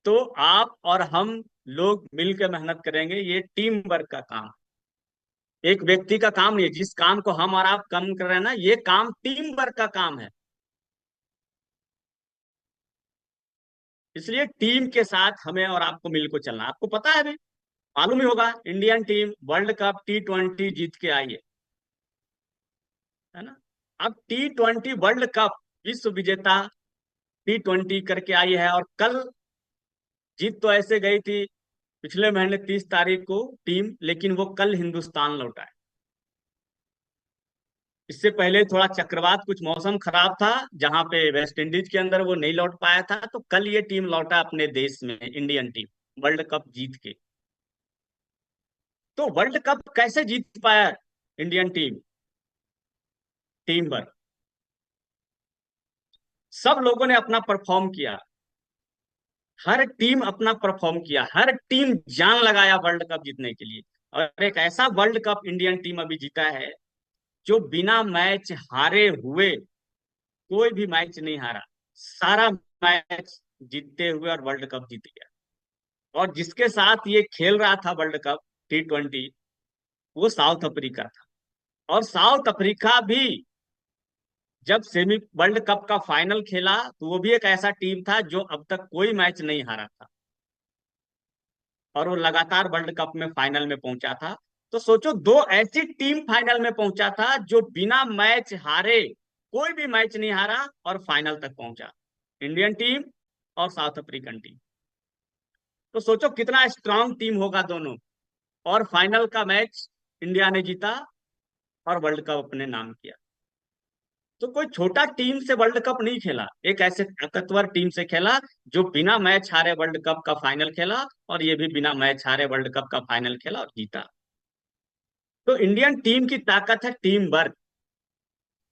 तो आप और हम लोग मिलकर मेहनत करेंगे, ये टीम वर्क का काम, एक व्यक्ति का काम नहीं है। जिस काम को हम और आप कम कर रहे हैं ना, ये काम टीम वर्क का काम है। इसलिए टीम के साथ हमें और आपको मिलकर चलना। आपको पता है, अभी मालूम ही होगा, Indian team world cup T20 जीत के आई है ना। अब T20 वर्ल्ड कप विश्व विजेता T20 करके आई है, और कल जीत तो ऐसे गई थी पिछले महीने 30 तारीख को टीम, लेकिन वो कल हिंदुस्तान लौटा है। इससे पहले थोड़ा चक्रवात, कुछ मौसम खराब था, जहां पे वेस्ट इंडीज के अंदर वो नहीं लौट पाया था, तो कल ये टीम लौटा अपने देश में, इंडियन टीम वर्ल्ड कप जीत के। तो वर्ल्ड कप कैसे जीत पाया इंडियन टीम? Team work. सब लोगों ने अपना परफॉर्म किया, हर टीम अपना परफॉर्म किया, हर टीम जान लगाया वर्ल्ड कप जीतने के लिए। और एक ऐसा वर्ल्ड कप इंडियन टीम अभी जीता है जो बिना मैच हारे हुए, कोई भी मैच नहीं हारा, सारा मैच जीतते हुए और वर्ल्ड कप जीत गया। और जिसके साथ ये खेल रहा था वर्ल्ड कप T20, वो साउथ अफ्रीका था। और साउथ अफ्रीका भी जब सेमी वर्ल्ड कप का फाइनल खेला, तो वो भी एक ऐसा टीम था जो अब तक कोई मैच नहीं हारा था, और वो लगातार वर्ल्ड कप में फाइनल में पहुंचा था। तो सोचो, दो ऐसी टीम फाइनल में पहुंचा था जो बिना मैच हारे, कोई भी मैच नहीं हारा और फाइनल तक पहुंचा, इंडियन टीम और साउथ अफ्रीकन टीम। तो सोचो कितना स्ट्रांग टीम होगा दोनों, और फाइनल का मैच इंडिया ने जीता और वर्ल्ड कप अपने नाम किया। तो कोई छोटा टीम से वर्ल्ड कप नहीं खेला, एक ऐसे ताकतवर टीम से खेला जो बिना मैच हारे वर्ल्ड कप का फाइनल खेला, और ये भी बिना मैच हारे वर्ल्ड कप का फाइनल खेला और जीता। तो इंडियन टीम की ताकत है टीम वर्क।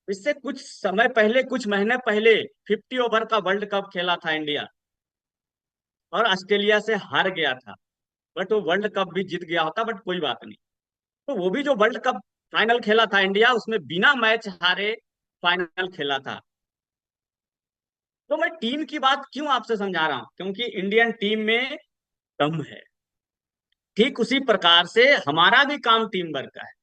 इससे कुछ समय पहले, कुछ महीने पहले 50 ओवर का वर्ल्ड कप खेला था इंडिया, और ऑस्ट्रेलिया से हार गया था। बट वो वर्ल्ड कप भी जीत गया होता, बट कोई बात नहीं। तो वो भी जो वर्ल्ड कप फाइनल खेला था इंडिया, उसमें बिना मैच हारे फाइनल खेला था। तो मैं टीम की बात क्यों आपसे समझा रहा हूं? क्योंकि इंडियन टीम में दम है। ठीक उसी प्रकार से हमारा भी काम टीम वर्क का है।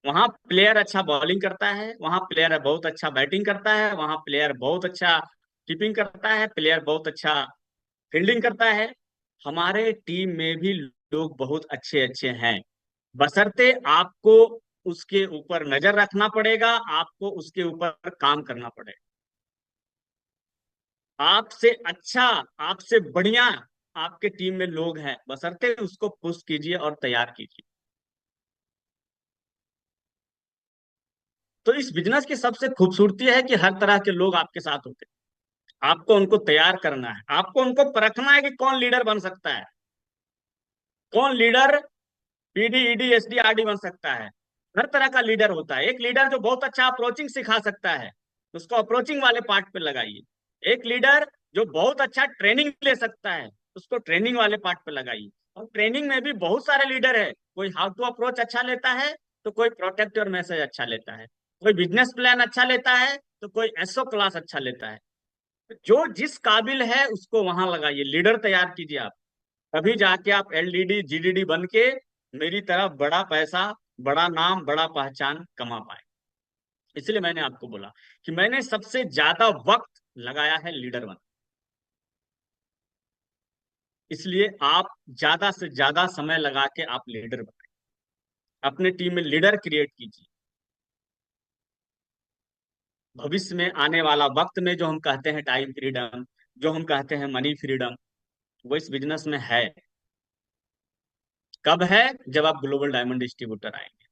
वहां प्लेयर अच्छा बॉलिंग करता है, वहां प्लेयर बहुत अच्छा बैटिंग करता है, वहां प्लेयर बहुत अच्छा कीपिंग करता है, प्लेयर बहुत अच्छा फील्डिंग करता है। हमारे टीम में भी लोग बहुत अच्छे अच्छे हैं, बशर्ते आपको उसके ऊपर नजर रखना पड़ेगा, आपको उसके ऊपर काम करना पड़ेगा। आपसे अच्छा, आपसे बढ़िया आपके टीम में लोग हैं, बशर्ते उसको पुश कीजिए और तैयार कीजिए। तो इस बिजनेस की सबसे खूबसूरती है कि हर तरह के लोग आपके साथ होते हैं। आपको उनको तैयार करना है, आपको उनको परखना है कि कौन लीडर बन सकता है, कौन leader PD ED SD RD बन सकता है। हर तरह का लीडर होता है। एक लीडर जो बहुत अच्छा अप्रोचिंग सिखा सकता है, उसको अप्रोचिंग वाले पार्ट पे लगाइए। एक लीडर जो बहुत अच्छा ट्रेनिंग ले सकता है, उसको ट्रेनिंग वाले पार्ट पे लगाइए। और ट्रेनिंग में भी बहुत सारे लीडर है, कोई हाउ टू अप्रोच अच्छा लेता है, तो कोई प्रोटेक्ट योर मैसेज अच्छा लेता है, कोई बिजनेस प्लान अच्छा लेता है, तो कोई एसओ क्लास अच्छा लेता है। जो जिस काबिल है उसको वहां लगाइए, लीडर तैयार कीजिए आप। तभी जाके आप एलडीडी जीडीडी बन के मेरी तरह बड़ा पैसा, बड़ा नाम, बड़ा पहचान कमा पाए। इसलिए मैंने आपको बोला कि मैंने सबसे ज्यादा वक्त लगाया है लीडर बन। इसलिए आप ज्यादा से ज्यादा समय लगा के आप लीडर बने, अपने टीम में लीडर क्रिएट कीजिए। भविष्य में आने वाला वक्त में जो हम कहते हैं टाइम फ्रीडम, जो हम कहते हैं मनी फ्रीडम, वो इस बिजनेस में है। कब है? जब आप ग्लोबल डायमंड डिस्ट्रीब्यूटर आएंगे,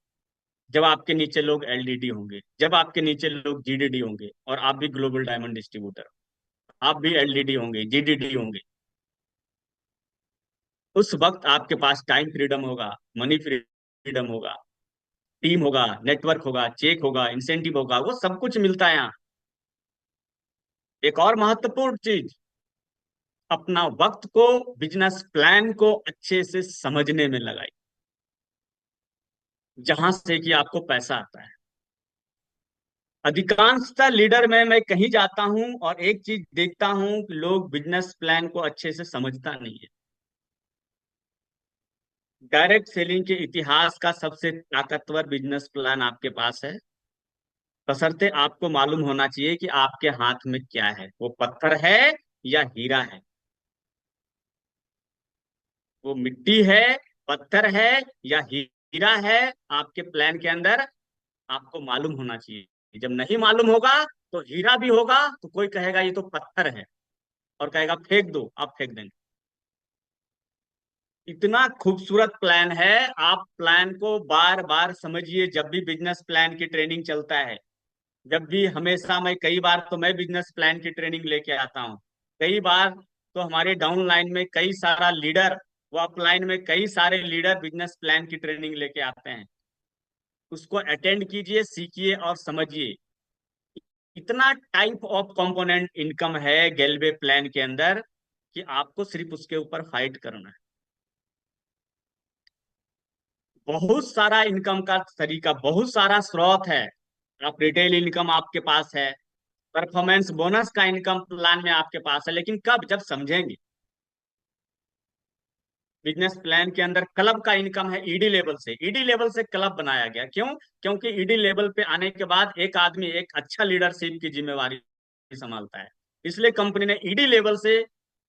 जब आपके नीचे लोग एलडीडी होंगे, जब आपके नीचे लोग जीडीडी होंगे, और आप भी ग्लोबल डायमंड डिस्ट्रीब्यूटर, आप भी एलडीडी होंगे, जीडीडी होंगे। उस वक्त आपके पास टाइम फ्रीडम होगा, मनी फ्रीडम होगा, टीम होगा, नेटवर्क होगा, चेक होगा, इंसेंटिव होगा, वो सब कुछ मिलता है यहाँ। एक और महत्वपूर्ण चीज, अपना वक्त को बिजनेस प्लान को अच्छे से समझने में लगाइए, जहां से कि आपको पैसा आता है। अधिकांशतः लीडर में मैं कहीं जाता हूं और एक चीज देखता हूं कि लोग बिजनेस प्लान को अच्छे से समझता नहीं है। डायरेक्ट सेलिंग के इतिहास का सबसे ताकतवर बिजनेस प्लान आपके पास है, बशर्ते आपको मालूम होना चाहिए कि आपके हाथ में क्या है, वो पत्थर है या हीरा है, वो मिट्टी है, पत्थर है या हीरा है। आपके प्लान के अंदर आपको मालूम होना चाहिए। जब नहीं मालूम होगा तो हीरा भी होगा तो कोई कहेगा ये तो पत्थर है, और कहेगा फेंक दो, आप फेंक देंगे। इतना खूबसूरत प्लान है, आप प्लान को बार बार समझिए। जब भी बिजनेस प्लान की ट्रेनिंग चलता है, जब भी, हमेशा, मैं कई बार तो मैं बिजनेस प्लान की ट्रेनिंग लेके आता हूँ, कई बार तो हमारे डाउन लाइन में कई सारा लीडर, वो अपलाइन में कई सारे लीडर बिजनेस प्लान की ट्रेनिंग लेके आते हैं। उसको अटेंड कीजिए, सीखिए और समझिए। इतना टाइप ऑफ कंपोनेंट इनकम है गेलवे प्लान के अंदर कि आपको सिर्फ उसके ऊपर फाइट करना है। बहुत सारा इनकम का तरीका, बहुत सारा स्रोत है। आप रिटेल इनकम आपके पास है, परफॉर्मेंस बोनस का इनकम प्लान में आपके पास है, लेकिन कब, जब समझेंगे। बिजनेस प्लान के अंदर क्लब का इनकम है, ईडी लेवल से, ईडी लेवल से क्लब बनाया गया, क्यों? क्योंकि ईडी लेवल पे आने के बाद एक आदमी एक अच्छा लीडरशिप की जिम्मेवारी संभालता है, इसलिए कंपनी ने ईडी लेवल से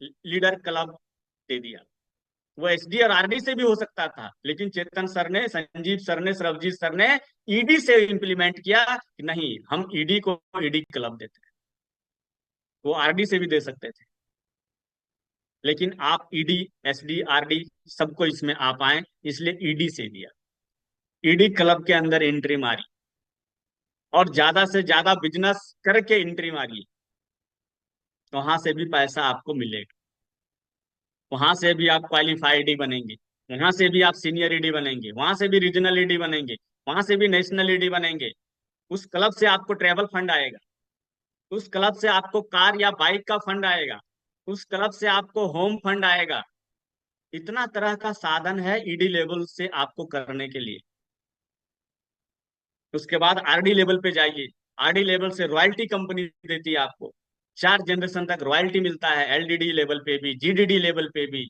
लीडर क्लब दे दिया। वो एसडी और आरडी से भी हो सकता था, लेकिन चेतन सर ने, संजीव सर ने, सरबजीत सर ने ईडी से इंप्लीमेंट किया कि नहीं, हम ईडी को ईडी क्लब देते हैं। वो आरडी से भी दे सकते थे, लेकिन आप ईडी, एसडी, आरडी सबको इसमें आप आए, इसलिए ईडी से दिया। ईडी क्लब के अंदर एंट्री मारी और ज्यादा से ज्यादा बिजनेस करके एंट्री मारिए, तो वहां से भी पैसा आपको मिलेगा। वहां से भी आप क्वालिफाइड ईडी बनेंगे, वहां से भी आप सीनियर ईडी बनेंगे, वहां से भी रीजनल ईडी बनेंगे, वहां से भी नेशनल ईडी बनेंगे। उस क्लब से आपको ट्रेवल फंड आएगा, उस क्लब से आपको कार या बाइक का फंड आएगा, उस क्लब से आपको होम फंड आएगा। इतना तरह का साधन है ईडी लेवल से आपको करने के लिए। उसके बाद आरडी लेवल पे जाइए, आरडी लेवल से रॉयल्टी कंपनी देती है आपको, 4 जनरेशन तक रॉयल्टी मिलता है, एलडीडी लेवल पे भी, जीडीडी लेवल पे भी।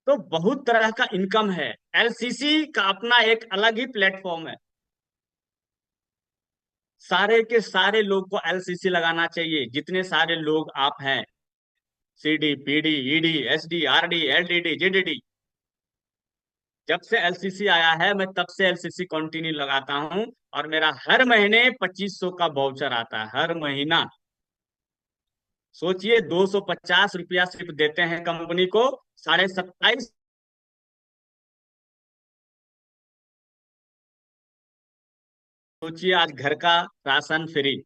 तो बहुत तरह का इनकम है। एलसीसी का अपना एक अलग ही प्लेटफॉर्म है। सारे के सारे लोग को एलसीसी लगाना चाहिए, जितने सारे लोग आप हैं, CD, PD, ED, SD, RD, LDD, GDD. जब से एलसीसी आया है, मैं तब से एलसीसी कंटिन्यू लगाता हूं, और मेरा हर महीने 2500 का वाउचर आता है, हर महीना। सोचिए, 250 रुपया सिर्फ देते हैं कंपनी को, 27.5। सोचिए, आज घर का राशन फ्री।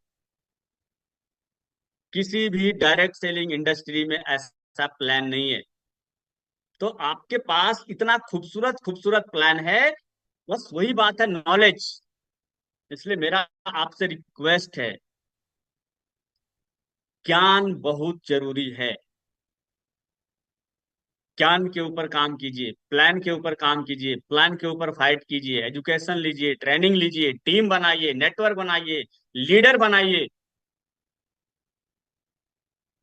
किसी भी डायरेक्ट सेलिंग इंडस्ट्री में ऐसा प्लान नहीं है। तो आपके पास इतना खूबसूरत खूबसूरत प्लान है, बस वही बात है, नॉलेज। इसलिए मेरा आपसे रिक्वेस्ट है, ज्ञान बहुत जरूरी है। ज्ञान के ऊपर काम कीजिए, प्लान के ऊपर काम कीजिए, प्लान के ऊपर फाइट कीजिए, एजुकेशन लीजिए, ट्रेनिंग लीजिए, टीम बनाइए, नेटवर्क बनाइए, लीडर बनाइए।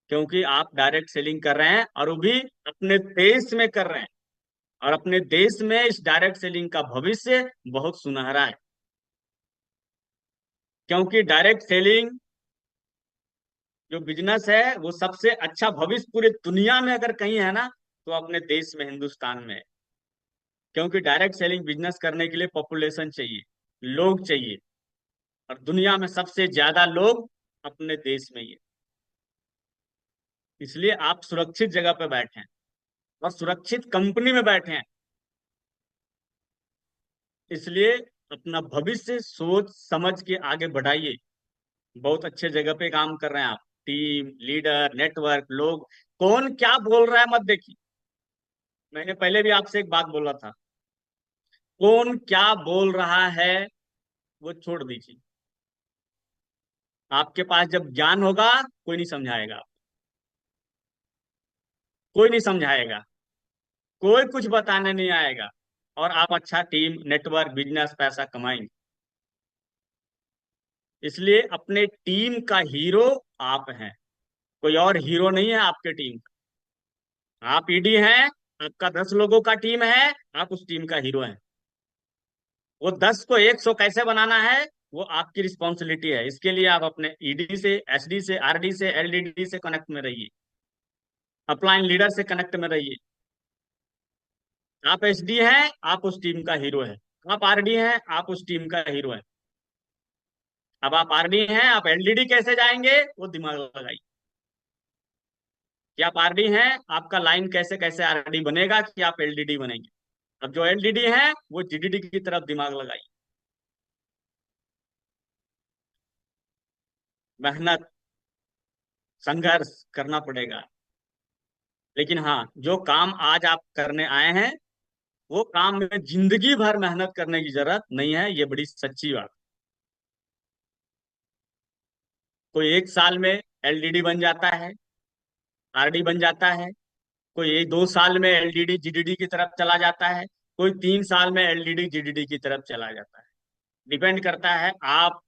क्योंकि आप डायरेक्ट सेलिंग कर रहे हैं, और वो भी अपने देश में कर रहे हैं, और अपने देश में इस डायरेक्ट सेलिंग का भविष्य बहुत सुनहरा है। क्योंकि डायरेक्ट सेलिंग जो बिजनेस है, वो सबसे अच्छा भविष्य पूरे दुनिया में अगर कहीं है ना, तो अपने देश में, हिंदुस्तान में है। क्योंकि डायरेक्ट सेलिंग बिजनेस करने के लिए पॉपुलेशन चाहिए, लोग चाहिए, और दुनिया में सबसे ज्यादा लोग अपने देश में ही है। इसलिए आप सुरक्षित जगह पे बैठे हैं, और सुरक्षित कंपनी में बैठे हैं। इसलिए अपना भविष्य सोच समझ के आगे बढ़ाइए। बहुत अच्छे जगह पे काम कर रहे हैं आप, टीम, लीडर, नेटवर्क, लोग। कौन क्या बोल रहा है मत देखिए। मैंने पहले भी आपसे एक बात बोला था, कौन क्या बोल रहा है वो छोड़ दीजिए। आपके पास जब ज्ञान होगा, कोई नहीं समझाएगा। कोई नहीं समझाएगा, कोई कुछ बताने नहीं आएगा, और आप अच्छा टीम, नेटवर्क, बिजनेस, पैसा कमाएंगे। इसलिए अपने टीम का हीरो आप हैं, कोई और हीरो नहीं है आपके टीम का। आप ईडी हैं, आपका 10 लोगों का टीम है, आप उस टीम का हीरो हैं। वो 10 को 100 कैसे बनाना है, वो आपकी रिस्पॉन्सिबिलिटी है। इसके लिए आप अपने ईडी से, एसडी से, आरडी से, एलडीडी से कनेक्ट में रहिए, अपलाइन लीडर से कनेक्ट में रहिए। आप एसडी हैं, आप उस टीम का हीरो है। आप आरडी हैं, आप उस टीम का हीरो है। अब आप आरडी हैं, आप एलडीडी कैसे जाएंगे, वो दिमाग लगाइए। कि आप आरडी हैं, आपका लाइन कैसे कैसे आरडी बनेगा कि आप एलडीडी बनेंगे। अब जो एलडीडी है वो जीडीडी की तरफ दिमाग लगाइए। मेहनत, संघर्ष करना पड़ेगा। लेकिन हाँ, जो काम आज आप करने आए हैं, वो काम में जिंदगी भर मेहनत करने की जरूरत नहीं है, ये बड़ी सच्ची बात। कोई 1 साल में एलडीडी बन जाता है, आरडी बन जाता है। कोई 2 साल में एलडीडी जीडीडी की तरफ चला जाता है। कोई 3 साल में एलडीडी जीडीडी की तरफ चला जाता है। डिपेंड करता है आप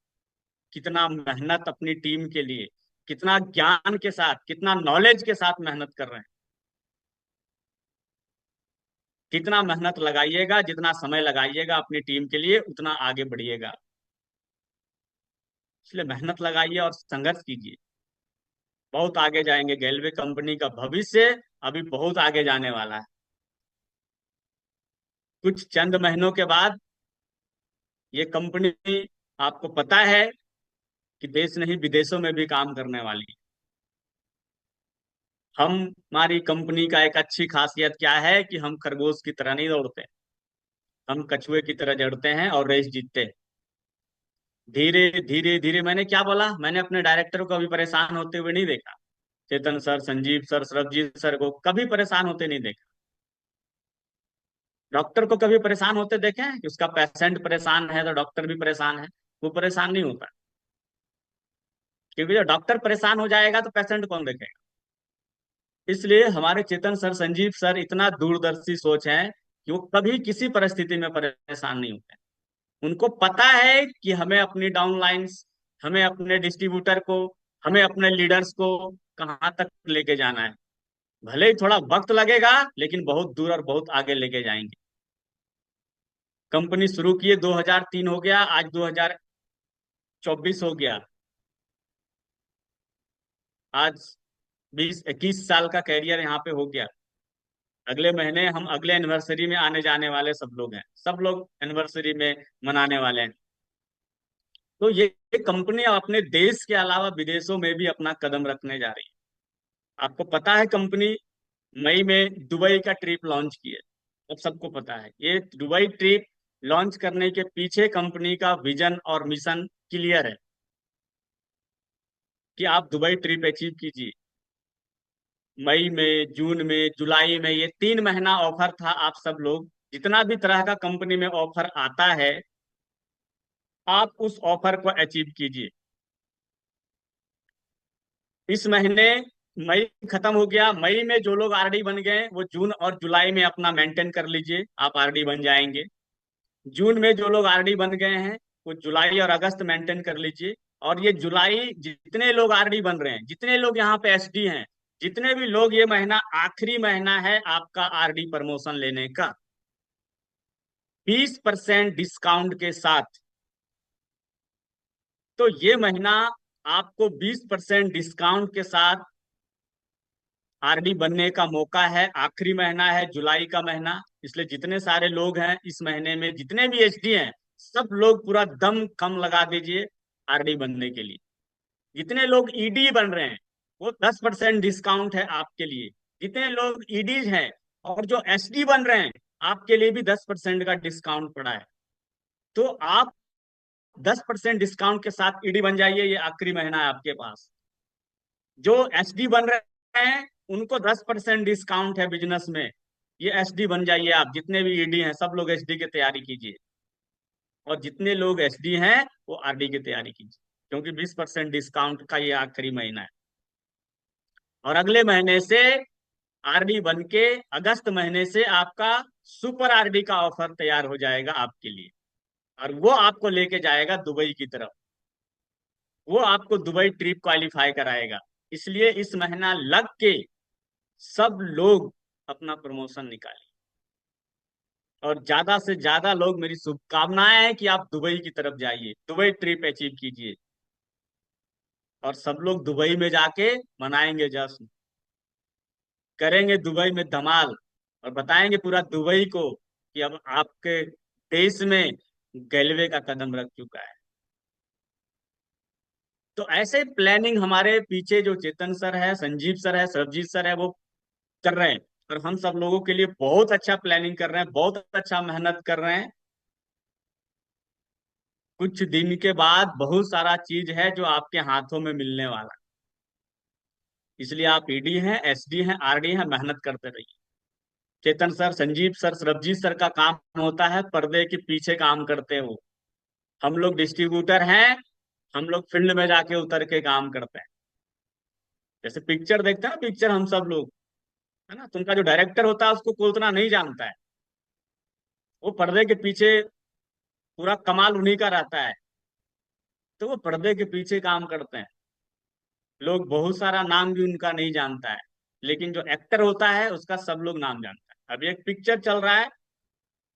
कितना मेहनत अपनी टीम के लिए, कितना ज्ञान के साथ, कितना नॉलेज के साथ मेहनत कर रहे हैं। कितना मेहनत लगाइएगा, जितना समय लगाइएगा अपनी टीम के लिए, उतना आगे बढ़िएगा। इसलिए मेहनत लगाइए और संघर्ष कीजिए, बहुत आगे जाएंगे। गैलवे कंपनी का भविष्य अभी बहुत आगे जाने वाला है। कुछ चंद महीनों के बाद ये कंपनी, आपको पता है कि देश नहीं विदेशों में भी काम करने वाली है। हम, हमारी कंपनी का एक अच्छी खासियत क्या है कि हम खरगोश की तरह नहीं दौड़ते, हम कछुए की तरह जड़ते हैं और रेस जीतते हैं। धीरे धीरे धीरे, मैंने क्या बोला, मैंने अपने डायरेक्टर को कभी परेशान होते हुए नहीं देखा। Chetan sir, Sanjeev sir, Sarabjeet sir को कभी परेशान होते नहीं देखा। डॉक्टर को कभी परेशान होते देखे हैं कि उसका पेशेंट परेशान है तो डॉक्टर भी परेशान है? वो परेशान नहीं होता, क्योंकि जब डॉक्टर परेशान हो जाएगा तो पेशेंट कौन देखेगा। इसलिए हमारे चेतन सर, संजीव सर इतना दूरदर्शी सोच है कि वो कभी किसी परिस्थिति में परेशान नहीं होते। उनको पता है कि हमें अपनी डाउनलाइंस, हमें अपने डिस्ट्रीब्यूटर को, हमें अपने लीडर्स को कहाँ तक लेके जाना है। भले ही थोड़ा वक्त लगेगा, लेकिन बहुत दूर और बहुत आगे लेके जाएंगे। कंपनी शुरू किए 2003 हो गया, आज 2024 हो गया। आज 20-21 साल का कैरियर यहाँ पे हो गया। अगले महीने हम अगले एनिवर्सरी में आने जाने वाले सब लोग हैं, सब लोग एनिवर्सरी में मनाने वाले हैं। तो ये कंपनी अपने देश के अलावा विदेशों में भी अपना कदम रखने जा रही है। आपको पता है कंपनी मई में दुबई का ट्रिप लॉन्च की है। अब सबको पता है ये दुबई ट्रिप लॉन्च करने के पीछे कंपनी का विजन और मिशन क्लियर है कि आप दुबई ट्रिप अचीव कीजिए। मई में, जून में, जुलाई में, ये 3 महीना ऑफर था। आप सब लोग, जितना भी तरह का कंपनी में ऑफर आता है, आप उस ऑफर को अचीव कीजिए। इस महीने मई खत्म हो गया, मई में जो लोग आरडी बन गए वो जून और जुलाई में अपना मेंटेन कर लीजिए, आप आरडी बन जाएंगे। जून में जो लोग आरडी बन गए हैं वो जुलाई और अगस्त मेंटेन कर लीजिए। और ये जुलाई जितने लोग आरडी बन रहे हैं, जितने लोग यहाँ पे एसडी हैं, जितने भी लोग, ये महीना आखिरी महीना है आपका आरडी प्रमोशन लेने का। 20% डिस्काउंट के साथ। तो ये महीना आपको 20% डिस्काउंट के साथ आरडी बनने का मौका है। आखिरी महीना है, जुलाई का महीना। इसलिए जितने सारे लोग हैं इस महीने में, जितने भी एचडी हैं, सब लोग पूरा दम कम लगा दीजिए आरडी बनने के लिए। जितने लोग ईडी बन रहे हैं, वो 10% डिस्काउंट है आपके लिए। जितने लोग ईडीज हैं और जो एसडी बन रहे हैं, आपके लिए भी 10% का डिस्काउंट पड़ा है। तो आप 10% डिस्काउंट के साथ ईडी बन जाइए, ये आखिरी महीना है आपके पास। जो एसडी बन रहे हैं उनको 10% डिस्काउंट है बिजनेस में। ये एसडी बन जाइए आप, जितने भी ईडी हैं सब लोग एसडी की तैयारी कीजिए। और जितने लोग एसडी हैं वो आरडी की तैयारी कीजिए, क्योंकि 20% डिस्काउंट का ये आखिरी महीना है। और अगले महीने से आरडी बन के अगस्त महीने से आपका सुपर आरडी का ऑफर तैयार हो जाएगा आपके लिए, और वो आपको लेके जाएगा दुबई की तरफ। वो आपको दुबई ट्रिप क्वालिफाई कराएगा। इसलिए इस महीना लग के सब लोग अपना प्रमोशन निकालें, और ज्यादा से ज्यादा लोग, मेरी शुभकामनाएं हैं कि आप दुबई की तरफ जाइए, दुबई ट्रिप अचीव कीजिए, और सब लोग दुबई में जाके मनाएंगे जश्न, करेंगे दुबई में धमाल, और बताएंगे पूरा दुबई को कि अब आपके देश में गैलवे का कदम रख चुका है। तो ऐसे प्लानिंग हमारे पीछे जो चेतन सर है, संजीव सर है, सरबजीत सर है, वो कर रहे हैं, और हम सब लोगों के लिए बहुत अच्छा प्लानिंग कर रहे हैं, बहुत अच्छा मेहनत कर रहे हैं। कुछ दिन के बाद बहुत सारा चीज है जो आपके हाथों में मिलने वाला है। इसलिए आप ईडी हैं, एसडी हैं, आरडी हैं, मेहनत करते रहिए। Chetan sir, Sanjeev sir, Sarabjeet sir का काम होता है पर्दे के पीछे काम करते हो। हम लोग डिस्ट्रीब्यूटर हैं, हम लोग फील्ड में जाके उतर के काम करते हैं। जैसे पिक्चर देखते हैं ना, पिक्चर हम सब लोग, है ना, तो उनका जो डायरेक्टर होता है उसको कोई उतना नहीं जानता है। वो पर्दे के पीछे पूरा कमाल उन्हीं का रहता है, तो वो पर्दे के पीछे काम करते हैं। लोग बहुत सारा नाम भी उनका नहीं जानता है, लेकिन जो एक्टर होता है उसका सब लोग नाम जानता है। अभी एक पिक्चर चल रहा है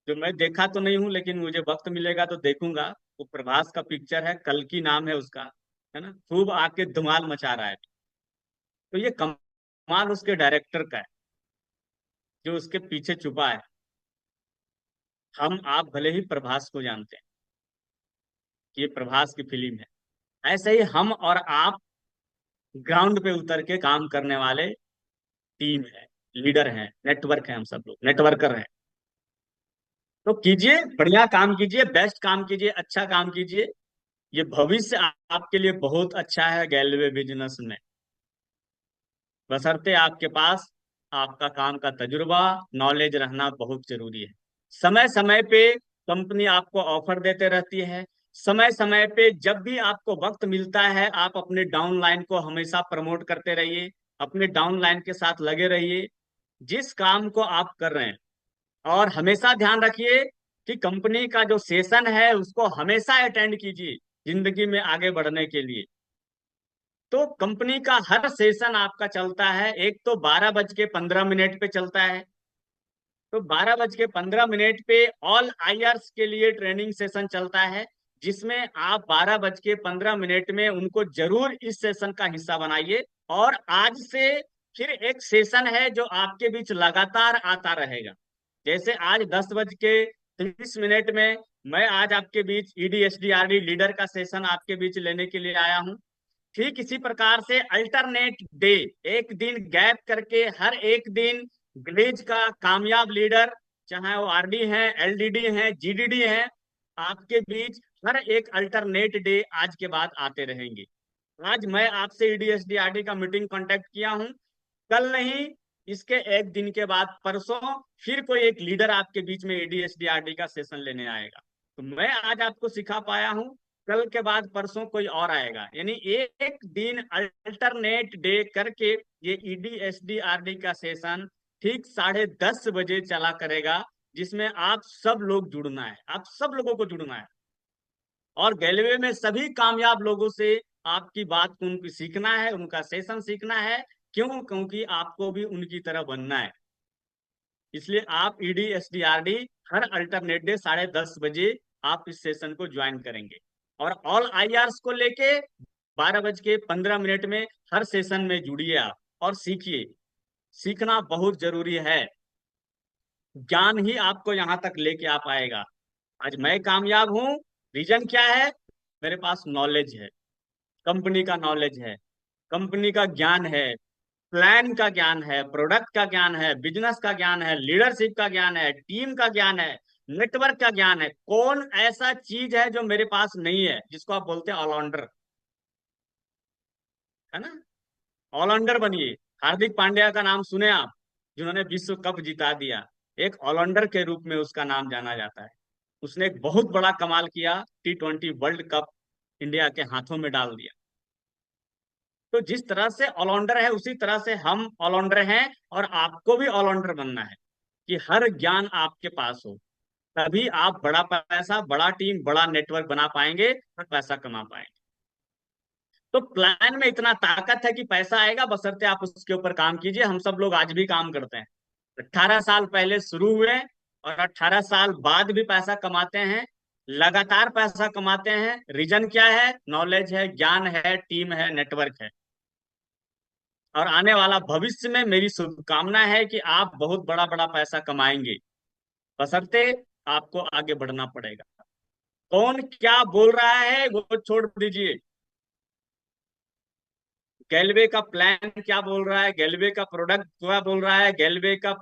जो मैं देखा तो नहीं हूँ, लेकिन मुझे वक्त मिलेगा तो देखूंगा। वो प्रभास का पिक्चर है, कल की नाम है उसका, है ना, खूब आके धमाल मचा रहा है। तो ये कमाल उसके डायरेक्टर का है, जो उसके पीछे छुपा है। हम आप भले ही प्रभास को जानते हैं कि ये प्रभास की फिल्म है, ऐसे ही हम और आप ग्राउंड पे उतर के काम करने वाले टीम है, लीडर हैं, नेटवर्क है, हम सब लोग नेटवर्कर हैं। तो कीजिए, बढ़िया काम कीजिए, बेस्ट काम कीजिए, अच्छा काम कीजिए। ये भविष्य आपके लिए बहुत अच्छा है गैलवे बिजनेस में, बशर्ते आपके पास आपका काम का तजुर्बा, नॉलेज रहना बहुत जरूरी है। समय समय पे कंपनी आपको ऑफर देते रहती है। समय समय पे जब भी आपको वक्त मिलता है, आप अपने डाउन लाइन को हमेशा प्रमोट करते रहिए, अपने डाउन लाइन के साथ लगे रहिए जिस काम को आप कर रहे हैं। और हमेशा ध्यान रखिए कि कंपनी का जो सेशन है उसको हमेशा अटेंड कीजिए जिंदगी में आगे बढ़ने के लिए। तो कंपनी का हर सेशन आपका चलता है, एक तो 12:15 पे चलता है। तो 12:15 पे ऑल आईआरस के लिए ट्रेनिंग सेशन चलता है, जिसमें आप 12:15 में उनको जरूर इस सेशन का हिस्सा बनाइए। और आज से फिर एक सेशन है जो आपके बीच लगातार आता रहेगा। जैसे आज 10:30 में मैं आज आपके बीच ईडीएसडीआरडी लीडर का सेशन आपके बीच लेने के लिए आया हूं, ठीक इसी प्रकार से अल्टरनेट डे, एक दिन गैप करके हर एक दिन विलेज का कामयाब लीडर, चाहे वो आरडी है, एलडीडी है, जीडीडी है, आपके बीच हर एक अल्टरनेट डे आज के बाद आते रहेंगे। आज मैं आपसे ईडीएसडीआरडी का मीटिंग कांटेक्ट किया हूं, कल नहीं, इसके एक दिन के बाद परसों फिर कोई एक लीडर आपके बीच में एडीएसडीआरडी का सेशन लेने आएगा। तो मैं आज आपको सिखा पाया हूं, कल के बाद परसों कोई और आएगा, यानी एक दिन अल्टरनेट डे करके ये ईडीएसडीआरडी का सेशन ठीक 10:30 बजे चला करेगा, जिसमें आप सब लोग जुड़ना है, आप सब लोगों को जुड़ना है। और गैलवे में सभी कामयाब लोगों से आपकी बात को उनको सीखना है, उनका सेशन सीखना है। क्यों? क्योंकि आपको भी उनकी तरह बनना है। इसलिए आप ED S D R D हर अल्टरनेट डे 10:30 बजे आप इस सेशन को ज्वाइन करेंगे। और ऑल आईआरस को लेके 12:15 में हर सेशन में जुड़िए आप और सीखिए। सीखना बहुत जरूरी है, ज्ञान ही आपको यहाँ तक लेके आ पाएगा। आज मैं कामयाब हूँ, रीजन क्या है? मेरे पास नॉलेज है, कंपनी का नॉलेज है, कंपनी का ज्ञान है, प्लान का ज्ञान है, प्रोडक्ट का ज्ञान है, बिजनेस का ज्ञान है, लीडरशिप का ज्ञान है, टीम का ज्ञान है, नेटवर्क का ज्ञान है। कौन ऐसा चीज है जो मेरे पास नहीं है, जिसको आप बोलते हैं ऑलराउंडर, है ना? ऑलराउंडर बनिए। हार्दिक पांड्या का नाम सुने आप, जिन्होंने विश्व कप जिता दिया, एक ऑलराउंडर के रूप में उसका नाम जाना जाता है। उसने एक बहुत बड़ा कमाल किया, T20 वर्ल्ड कप इंडिया के हाथों में डाल दिया। तो जिस तरह से ऑलराउंडर है उसी तरह से हम ऑलराउंडर हैं, और आपको भी ऑलराउंडर बनना है कि हर ज्ञान आपके पास हो। तभी आप बड़ा पैसा, बड़ा टीम, बड़ा नेटवर्क बना पाएंगे और पैसा कमा पाएंगे। तो प्लान में इतना ताकत है कि पैसा आएगा, बशर्ते आप उसके ऊपर काम कीजिए। हम सब लोग आज भी काम करते हैं। 18 साल पहले शुरू हुए और 18 साल बाद भी पैसा कमाते हैं, लगातार पैसा कमाते हैं। रीजन क्या है? नॉलेज है, ज्ञान है, टीम है, नेटवर्क है। और आने वाला भविष्य में मेरी शुभकामना है कि आप बहुत बड़ा बड़ा पैसा कमाएंगे, बशर्ते आपको आगे बढ़ना पड़ेगा। कौन क्या बोल रहा है वो छोड़ दीजिए। गैलवे का प्लान क्या बोल रहा है, गैलवे का प्रोडक्ट क्या बोल रहा है, गैलवे का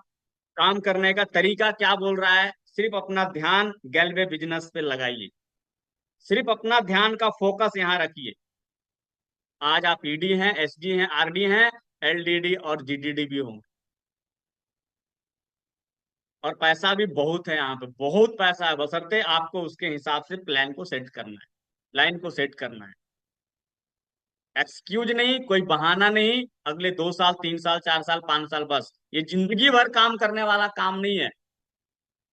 काम करने का तरीका क्या बोल रहा है, सिर्फ अपना ध्यान गैलवे बिजनेस पे लगाइए। सिर्फ अपना ध्यान का फोकस यहाँ रखिए। आज आप ईडी हैं, एसडी हैं, आरडी हैं, एलडीडी और जीडीडी भी होंगे। और पैसा भी बहुत है यहाँ पे, बहुत पैसा है, बशर्ते आपको उसके हिसाब से प्लान को सेट करना है, लाइन को सेट करना है। एक्सक्यूज नहीं, कोई बहाना नहीं। अगले 2 साल, 3 साल, 4 साल, 5 साल, बस ये जिंदगी भर काम करने वाला काम नहीं है।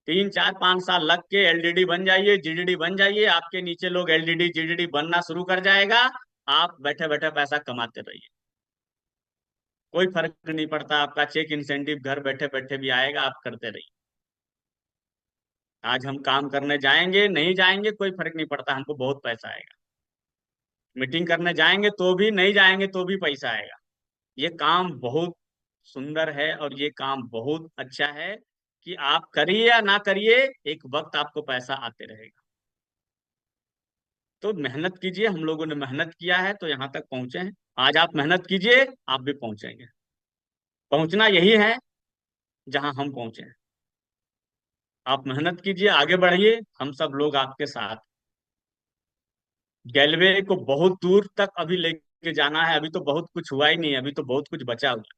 3, 4, 5 साल लग के एलडीडी बन जाइए, जीडीडी बन जाइए, आपके नीचे लोग एलडीडी जीडीडी बनना शुरू कर जाएगा। आप बैठे बैठे पैसा कमाते रहिए, कोई फर्क नहीं पड़ता। आपका चेक इंसेंटिव घर बैठे बैठे भी आएगा, आप करते रहिए। आज हम काम करने जाएंगे नहीं जाएंगे कोई फर्क नहीं पड़ता, हमको बहुत पैसा आएगा। मीटिंग करने जाएंगे तो भी, नहीं जाएंगे तो भी पैसा आएगा। ये काम बहुत सुंदर है और ये काम बहुत अच्छा है कि आप करिए या ना करिए, एक वक्त आपको पैसा आते रहेगा। तो मेहनत कीजिए, हम लोगों ने मेहनत किया है तो यहाँ तक पहुंचे हैं। आज आप मेहनत कीजिए, आप भी पहुंचेंगे। पहुंचना यही है जहां हम पहुंचे हैं। आप मेहनत कीजिए, आगे बढ़िए, हम सब लोग आपके साथ। गैलवे को बहुत दूर तक अभी लेके जाना है। अभी तो बहुत कुछ हुआ ही नहीं है, अभी तो बहुत कुछ बचा हुआ है।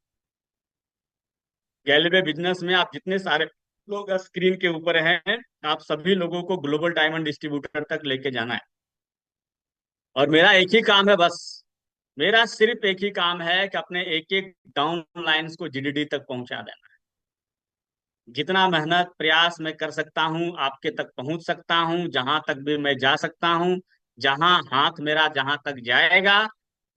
गैलवे बिजनेस में आप जितने सारे लोग स्क्रीन के ऊपर हैं, आप सभी लोगों को ग्लोबल डायमंड डिस्ट्रीब्यूटर तक लेके जाना है। और मेरा एक ही काम है बस, मेरा सिर्फ एक ही काम है कि अपने एक एक डाउन लाइंस को जीडीडी तक पहुंचा देना है। जितना मेहनत प्रयास मैं कर सकता हूं, आपके तक पहुंच सकता हूं, जहां तक भी मैं जा सकता हूं, जहां हाथ मेरा जहां तक जाएगा।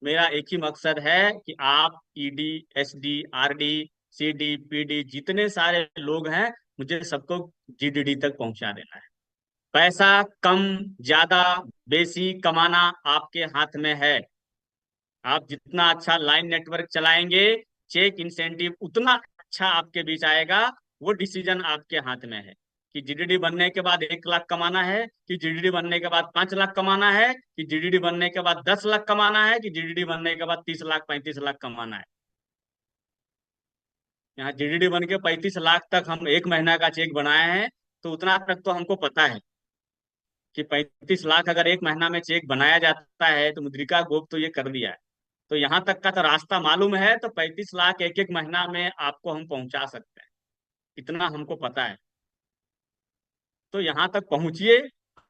मेरा एक ही मकसद है कि आप ED, SD, RD, CD, PD जितने सारे लोग हैं, मुझे सबको जीडीडी तक पहुंचा देना है। पैसा कम ज्यादा बेसी कमाना आपके हाथ में है। आप जितना अच्छा लाइन नेटवर्क चलाएंगे, चेक इंसेंटिव उतना अच्छा आपके बीच आएगा। वो डिसीजन आपके हाथ में है कि जीडीडी बनने के बाद 1 लाख कमाना है, कि जीडीडी बनने के बाद 5 लाख कमाना है, कि जीडीडी बनने के बाद 10 लाख कमाना है, कि जीडीडी बनने के बाद 30 लाख 35 लाख कमाना है। यहाँ जीडीडी बन के 35 लाख तक हम एक महीना का चेक बनाए हैं, तो उतना तक तो हमको पता है कि 35 लाख अगर एक महीना में चेक बनाया जाता है तो मुद्रिका गोप तो ये कर दिया है। तो यहाँ तक का तो रास्ता मालूम है, तो 35 लाख एक एक महीना में आपको हम पहुंचा सकते हैं, इतना हमको पता है। तो यहाँ तक पहुंचिए,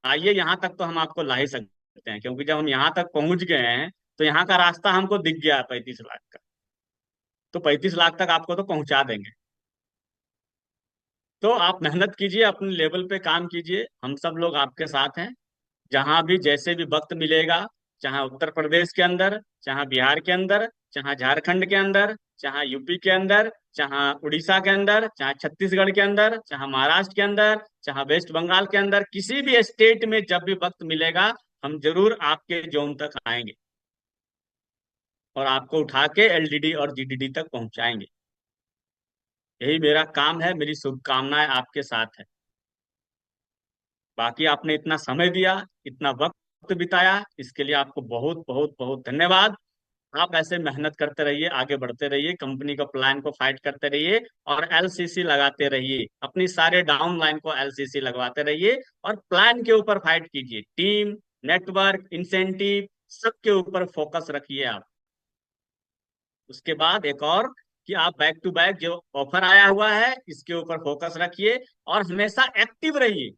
आइए, यहाँ तक तो हम आपको ला ही सकते हैं, क्योंकि जब हम यहाँ तक पहुंच गए हैं तो यहाँ का रास्ता हमको दिख गया है 35 लाख का। तो 35 लाख तक आपको तो पहुंचा देंगे। तो आप मेहनत कीजिए, अपने लेवल पे काम कीजिए, हम सब लोग आपके साथ हैं। जहां भी जैसे भी वक्त मिलेगा, चाहे उत्तर प्रदेश के अंदर, चाहे बिहार के अंदर, चाहे झारखंड के अंदर, चाहे यूपी के अंदर, चाहे उड़ीसा के अंदर, चाहे छत्तीसगढ़ के अंदर, चाहे महाराष्ट्र के अंदर, चाहे वेस्ट बंगाल के अंदर, किसी भी स्टेट में जब भी वक्त मिलेगा, हम जरूर आपके जोन तक आएंगे और आपको उठा के एलडीडी और जीडीडी तक पहुंचाएंगे। यही मेरा काम है, मेरी शुभकामनाएं आपके साथ है। बाकी आपने इतना समय दिया, इतना वक्त बिताया, इसके लिए आपको बहुत बहुत बहुत धन्यवाद। आप ऐसे मेहनत करते रहिए, आगे बढ़ते रहिए, कंपनी का प्लान को फाइट करते रहिए और एलसीसी लगाते रहिए, अपनी सारे डाउन लाइन को एलसीसी लगवाते रहिए और प्लान के ऊपर फाइट कीजिए। टीम, नेटवर्क, इंसेंटिव सबके ऊपर फोकस रखिए आप। उसके बाद एक और कि आप बैक टू बैक जो ऑफर आया हुआ है इसके ऊपर फोकस रखिए और हमेशा एक्टिव रहिए।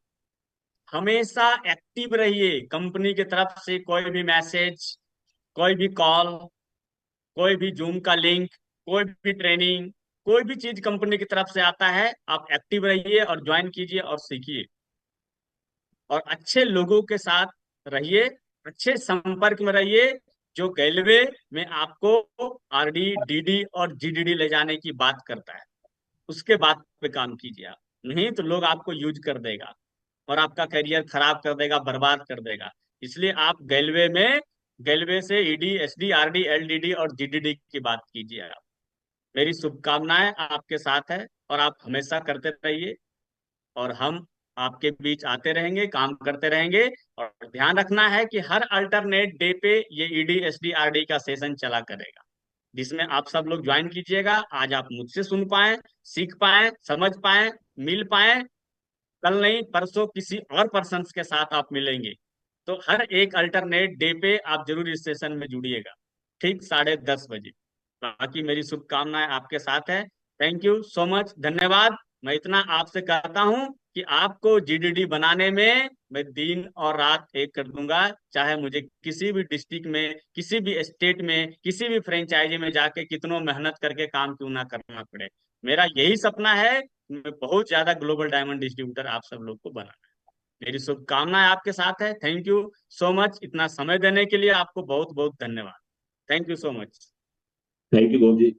हमेशा एक्टिव रहिए। कंपनी की तरफ से कोई भी मैसेज, कोई भी कॉल, कोई भी जूम का लिंक, कोई भी ट्रेनिंग, कोई भी चीज कंपनी की तरफ से आता है, आप एक्टिव रहिए और ज्वाइन कीजिए और सीखिए, और अच्छे लोगों के साथ रहिए, अच्छे संपर्क में रहिए, जो रेलवे में आपको आरडी, डीडी और जीडीडी ले जाने की बात करता है, उसके बात पे काम कीजिए आप। नहीं तो लोग आपको यूज कर देगा और आपका करियर खराब कर देगा, बर्बाद कर देगा। इसलिए आप रेलवे में, रेलवे से ईडी, एसडी, आरडी, एलडीडी और जीडीडी की बात कीजिए आप। मेरी शुभकामनाएं आपके साथ है, और आप हमेशा करते रहिए, और हम आपके बीच आते रहेंगे, काम करते रहेंगे। और ध्यान रखना है कि हर अल्टरनेट डे पे ये ईडी, एसडी, आरडी का सेशन चला करेगा, जिसमें आप सब लोग ज्वाइन कीजिएगा। आज आप मुझसे सुन पाए, सीख पाए, समझ पाए, मिल पाए, कल नहीं परसों किसी और पर्सन के साथ आप मिलेंगे। तो हर एक अल्टरनेट डे पे आप जरूर इस सेशन में जुड़िएगा, ठीक 10:30 बजे। बाकी मेरी शुभकामनाएं आपके साथ है। थैंक यू सो मच, धन्यवाद। मैं इतना आपसे कहता हूं कि आपको जीडीडी बनाने में मैं दिन और रात एक कर दूंगा, चाहे मुझे किसी भी डिस्ट्रिक्ट में, किसी भी स्टेट में, किसी भी फ्रेंचाइजी में जाके कितनों मेहनत करके काम क्यों ना करना पड़े। मेरा यही सपना है, मैं बहुत ज्यादा ग्लोबल डायमंड डिस्ट्रीब्यूटर आप सब लोग को बनाना है। मेरी शुभकामनाएं आपके साथ है। थैंक यू सो मच, इतना समय देने के लिए आपको बहुत बहुत धन्यवाद। Thank you so much. Thank you Gop ji.